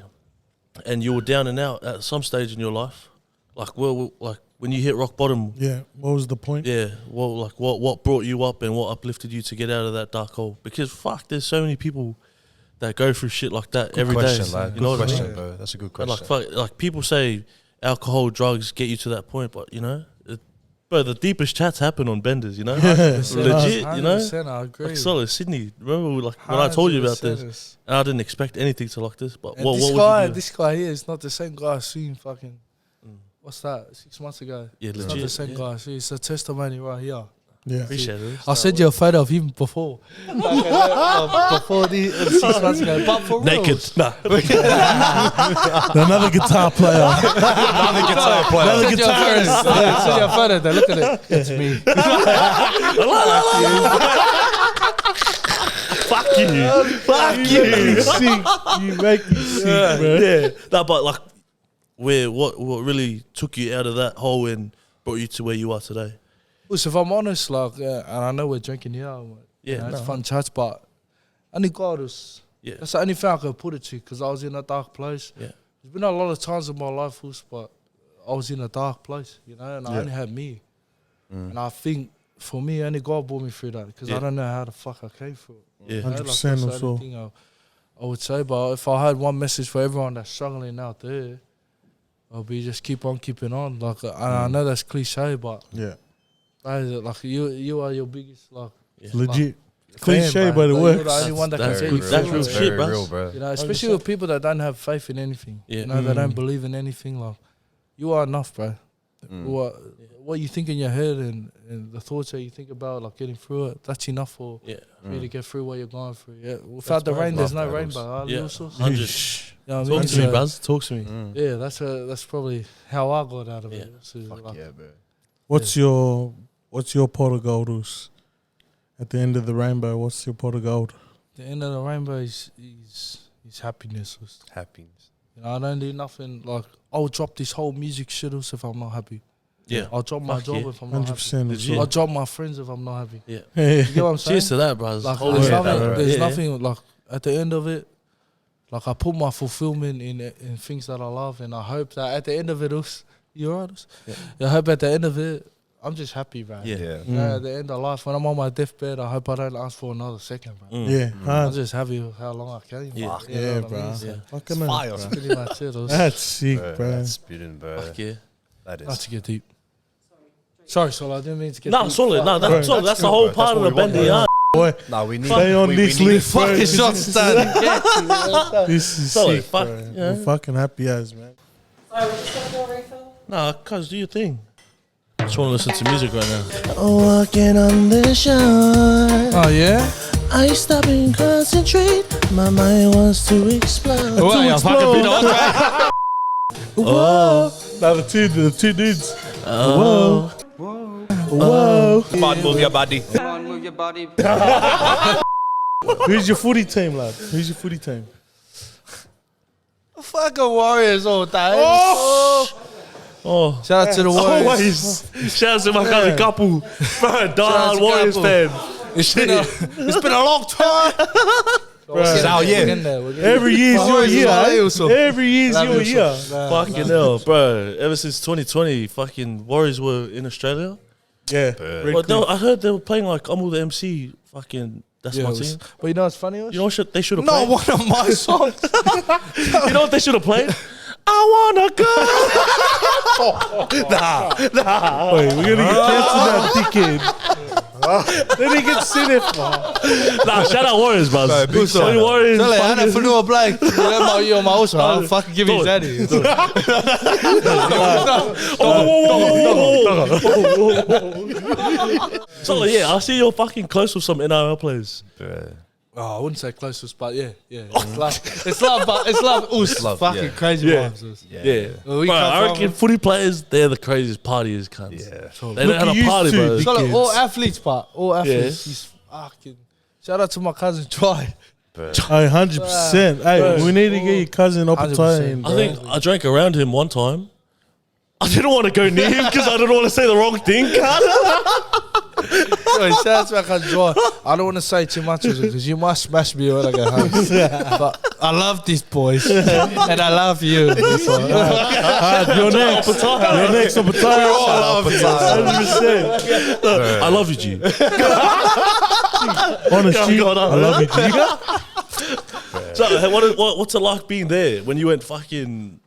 and you were down and out at some stage in your life. Like, well, like when you hit rock bottom. Yeah. What was the point? Yeah, well, like what brought you up and what uplifted you to get out of that dark hole? Because fuck, there's so many people that go through shit like that every day. Question, like, You know good what I question, mean? bro. That's a good And question. like, fuck, like people say alcohol, drugs get you to that point, but you know, Bro, the deepest chats happen on benders, you know? 100%, Legit, you know? 100%, I agree. Like solid Sydney. Remember when I told you about this? And I didn't expect anything to like this. But And what this would guy, you do? this guy here is not the same guy I seen fucking. What's that? 6 months ago. Yeah, It's legit. not the same yeah. guy. See, it's a testimony right here. Yeah. Appreciate it. I'll send you a photo of him before. Before the 6 months ago. But for real. Naked. Nah. Another guitar player. Another guitar player. Another Send you a photo. guitarist. Yeah, send you a photo there. Look at it. It's me. Fuck you. Fuck you. Sick. You make me sick, bro. Yeah. No, but like, what really took you out of that hole and brought you to where you are today? So if I'm honest, like, and I know we're drinking here, Yeah, you know, it's no. fun chats, but only God was. Yeah. That's the only thing I could put it to, because I was in a dark place. Yeah. There's been a lot of times in my life, but I was in a dark place, you know, and I only had me. And I think for me, only God brought me through that, because Yeah. I don't know how the fuck I came through it. Yeah. You know, 100% that's the only or so. thing I would say. But if I had one message for everyone that's struggling out there, I'll be just keep on keeping on. Like, and I know that's cliche, but Yeah. like you are your biggest like. Legit. fan, Cliche, bro. but it Like, works. You're the only one that can That's set good. you That's free, real bro. shit, bro. real, bro. You know, especially with people that don't have faith in anything. Yeah. You know, they don't believe in anything. Like, you are enough, bro. What you think in your head and the thoughts that you think about, like getting through it, that's enough for Yeah. you to get through what you're going through. Yeah, without the mad. rain, there's Love no battles. rainbow. Huh, Yeah. Lusos? 100. You know what I mean? Talk to me, So, bros. Talk to me. Yeah, that's probably how I got out of it. Yeah. So, Fuck like, yeah, bro. What's your pot of gold? Us? At the end of the rainbow, what's your pot of gold? the end of the rainbow is happiness. Happiness. You know, I don't do nothing like I'll drop this whole music shit else if I'm not happy. Yeah. I'll drop my Fuck job yeah. if I'm not happy. 100%. Legit. I'll drop my friends if I'm not happy. Yeah. You get what I'm saying? Cheers to that, bros. Like, Holy there's shit, nothing, bro. there's Yeah. nothing like at the end of it. Like I put my fulfillment in things that I love, and I hope that at the end of it, you alright? I hope at the end of it, I'm just happy, bro. Yeah. Yeah. You know, at the end of life, when I'm on my deathbed, I hope I don't ask for another second, bro. Yeah. I'm Hard. just happy with how long I came. Yeah. Fuck, you know Yeah, what I bro. mean? So, Fucking It's fire. hell, bro. pretty much it. That's sick, Bro, bro. that's spitting, bro. Fuck yeah. That Not is. to get deep. Sorry, Sol, I didn't mean to get No, deep. solid. No, Bro, that's solid. That's the good, whole bro. part That's of the what we want, bendy bro. yarn. Boy, No, we need. stay on we this need list, bro. Fucking shots done. This is Solid, sick, fuck, bro. yeah. We're fucking happy as, man. Sorry, we're just gonna do a refill. Nah, cuz, do your thing. I just want to listen to music right now. Walking on the shore, Oh, yeah? I stop and concentrate. My mind wants to explode. Oh, Now the two dudes. oh. Whoa. Come on, move your body. Who's your footy team, lad? Who's your footy team? Fucking Warriors all day. Oh. Shout out to the Warriors. Always. Shout out to my cousin couple. Bro, die to Warriors Couple. fan. It's been a long time. It's our year. Every year's your Warriors is year. all eh? also. Every year's your year. Fucking hell, bro. Ever since 2020, fucking Warriors were in Australia. Yeah. But no, I heard they were playing like I'm all the MC. Fucking, that's Yeah, my it was- team. But you know what's funny? You know what they should have Not played? one of my songs. You know what they should have played? I wanna go. Nah. Wait, we're gonna get cancelled that dickhead. Then he gets sent it for. Nah, shout out Warriors, bro. Bro, big shout Only out. Warriors. Tell her, I fucking- don't know Blake. You're my also. I'll fucking give you his daddy. So yeah, I see you're fucking close with some NRL players. Bro. Oh, I wouldn't say closest, but yeah. It's love, but it's love. Us, Love, fucking yeah. crazy Yeah. vibes. Yeah, Well, we bro, come I from- reckon footy players, they're the craziest partiers, cunts. Yeah. They know how Look to at party, you bro. two, So like, Kids. all athletes, but all athletes. Yeah. He's fucking. Shout out to my cousin Troy. Hey, 100%. Hey, we need to get your cousin up a 100%. tie in, I bro. think I drank around him one time. I didn't want to go near him because I didn't want to say the wrong thing, cunt. Anyway, shout out to my cousin Troy. I don't want to say too much because you might smash me when I go home. But I love these boys and I love you. You're next. You're next up a tie. 100%. I love you, G. Honestly, God, I love you, G. So, hey, what's it like being there when you went fucking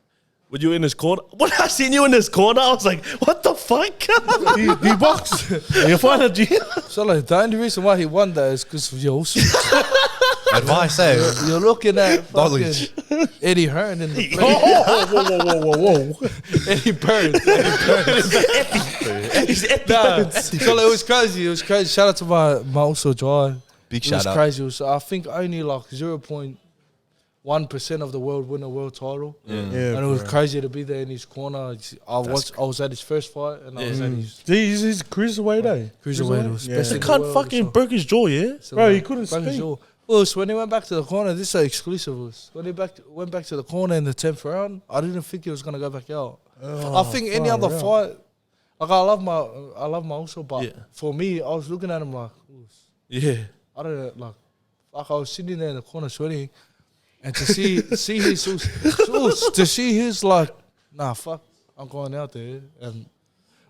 when you were in this corner. When I seen you in this corner, I was like, what the fuck? He boxed. You find a G. So like the only reason why he won that is because of your Advice, eh? You're looking at Knowledge. fucking Eddie Hearn in the Whoa. Eddie Burns. So like, it was crazy. It was crazy. Shout out to my also Jai. Big It shout was out. crazy. It was, I think only like 0.1% of the world win a world title. Yeah, And it was crazy to be there in his corner. I was at his first fight and I was at his He's cruiserweight, eh? cruiserweight. It was Yeah. best The in the cunt world, fucking so- broke his jaw, yeah? so Bro, he like, couldn't broke his speak. jaw. Well, so when he went back to the corner, this is an exclusive. When he went back to the corner in the 10th round, I didn't think he was gonna go back out. I think any other fight, like I love my also, but Yeah. for me, I was looking at him like, ooh, Yeah. I don't know, like I was sitting there in the corner sweating, and to see his like, nah, fuck, I'm going out there and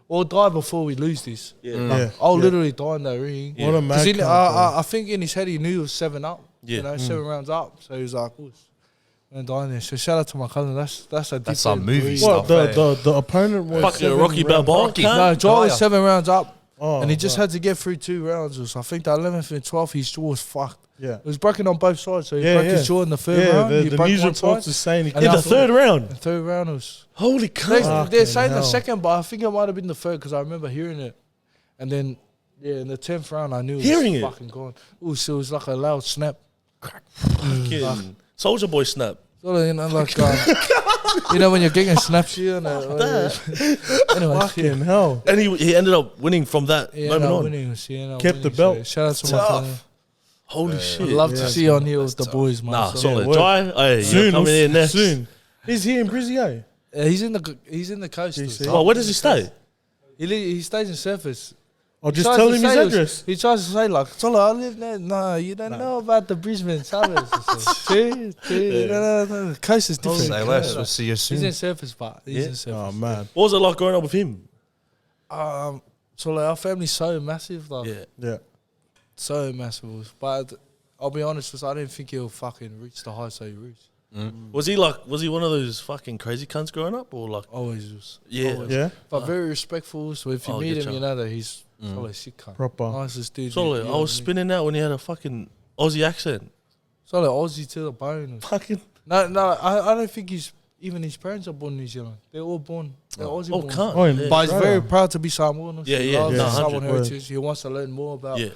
we'll die before we lose this. Yeah. I'll literally die in that ring. What a 'Cause mad in- cunt, I think in his head he knew it was 7-up. Yeah. You know, 7 rounds up. So he was like, ooh, and dying there. So shout out to my cousin. That's a That's some different movie breed. stuff. What, the opponent was Fucking 7 Rocky rounds Balboa, up? cunt. No, Joe was Dyer. 7 rounds up. Oh, And he just right. had to get through 2 rounds. So I think the 11th and 12th, his jaw was fucked. Yeah. It was broken on both sides. So he Yeah, broke yeah. his jaw in the third Yeah, round. the he broke news one reports side. are saying he And In I the thought- third round. The third round was... Holy cunt. They're saying hell. the second, but I think it might have been the third because I remember hearing it. And then, yeah, in the 10th round, I knew Hearing it it? was fucking gone. Ooh, so it was like a loud snap. Fucking Soldier Boy snap. So, you know, like, you know, when you're getting snaps you and anyway, fucking hell. And he ended up winning from that yeah, moment no, on. winning, so, you know, Kept the winning, belt. So shout out to my Tough. cousin. Holy I'd shit. love Yeah, to see you on here with the boys, man. Nah, so. solid. well, Jai, hey, you're Soon, coming in next. soon. He's here in Brizzy, eh? He's in the coast. GC. Oh, where does he stay? He stays in Surface. I'll just Tries tell to him his say address. He tries to say like, "Solo, I live there." No, you don't know about the Brisbane suburbs. See, no, the coast is different. Say less. We'll see you He's in soon. Surface, but he's Yeah? in Surface. Oh, man. What was it like growing up with him? So like our family's so massive, like Yeah. Yeah. so massive. But I'll be honest, I didn't think he'll fucking reach the heights that he reached. Was he one of those fucking crazy cunts growing up, or like? Always was. Yeah. Always. Yeah. But very respectful. So if you Oh, meet good him, you job. know that he's solid sick cunt. Proper. Nicest dude. Solid. I was spinning out when he had a fucking Aussie accent. Solid Aussie to the bone. Fucking. No, I don't think even his parents are born in New Zealand. They're all born. They're Aussie Oh, born. cunt. Oh, in Yeah. But he's Australia. very proud to be Samoan. Yeah, He yeah, loves no, his 100. Samoan heritage. He wants to learn more about Yeah.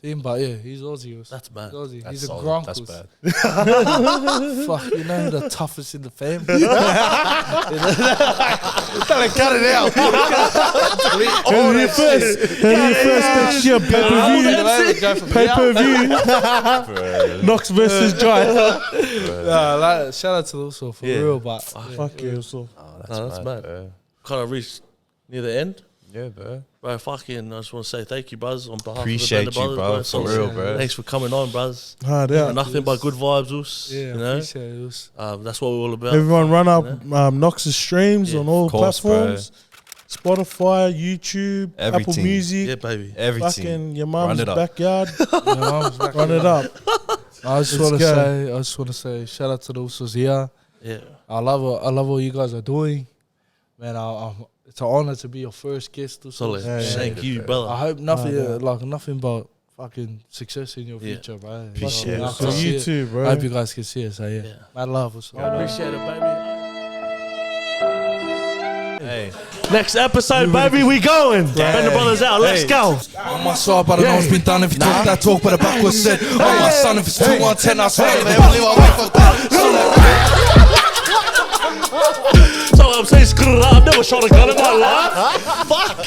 him. But yeah, he's Aussie. That's mad. He's Aussie. That's He's a solid. grunkles. That's bad. Fuck, you know the toughest in the family. Cut it out. Heard it first. Heard it first next year. Pay-per-view. Nokz versus Jai. Shout out to also for Yeah. real, but Fuck you. So. That's mad. bro. Kind of reached near the end. Yeah, bro. Bro, fucking, I just want to say thank you, bros, on behalf Appreciate of the you, Bender bro. Brothers. For So, real, bro. Thanks for coming on, bros. Hard out. Nothing but good vibes, us. yeah, you know? appreciate it. It was- That's what we're all about. Everyone run up Nox's streams Yeah, on all of course, platforms. Spotify, YouTube, Apple Everything. Music. Yeah, baby. Everything. Fucking your Run mum's it up. backyard. You know, I was back Run in- it up. I just Let's want to go. say, shout out to the Usos here. Yeah. I love what you guys are doing, man. It's an honor to be your first guest. Usos. Solid. Yeah, yeah. Thank you, I brother. hope nothing, yeah. nothing but fucking success in your Yeah. future, bro. Appreciate I it. can So see you it. too, I bro. hope you guys can see it. So yeah, Yeah. mad love. Usos. Appreciate it, baby. Hey. Next episode, baby, we going. Bender Brothers out. Let's go. On my side, but I know it's been done. If you talk that talk, but the back was said. On my son, if it's 2-1-10, I swear to never believe I wait for that. So I'm saying, screw it up. I've never shot a gun in my life. Fuck.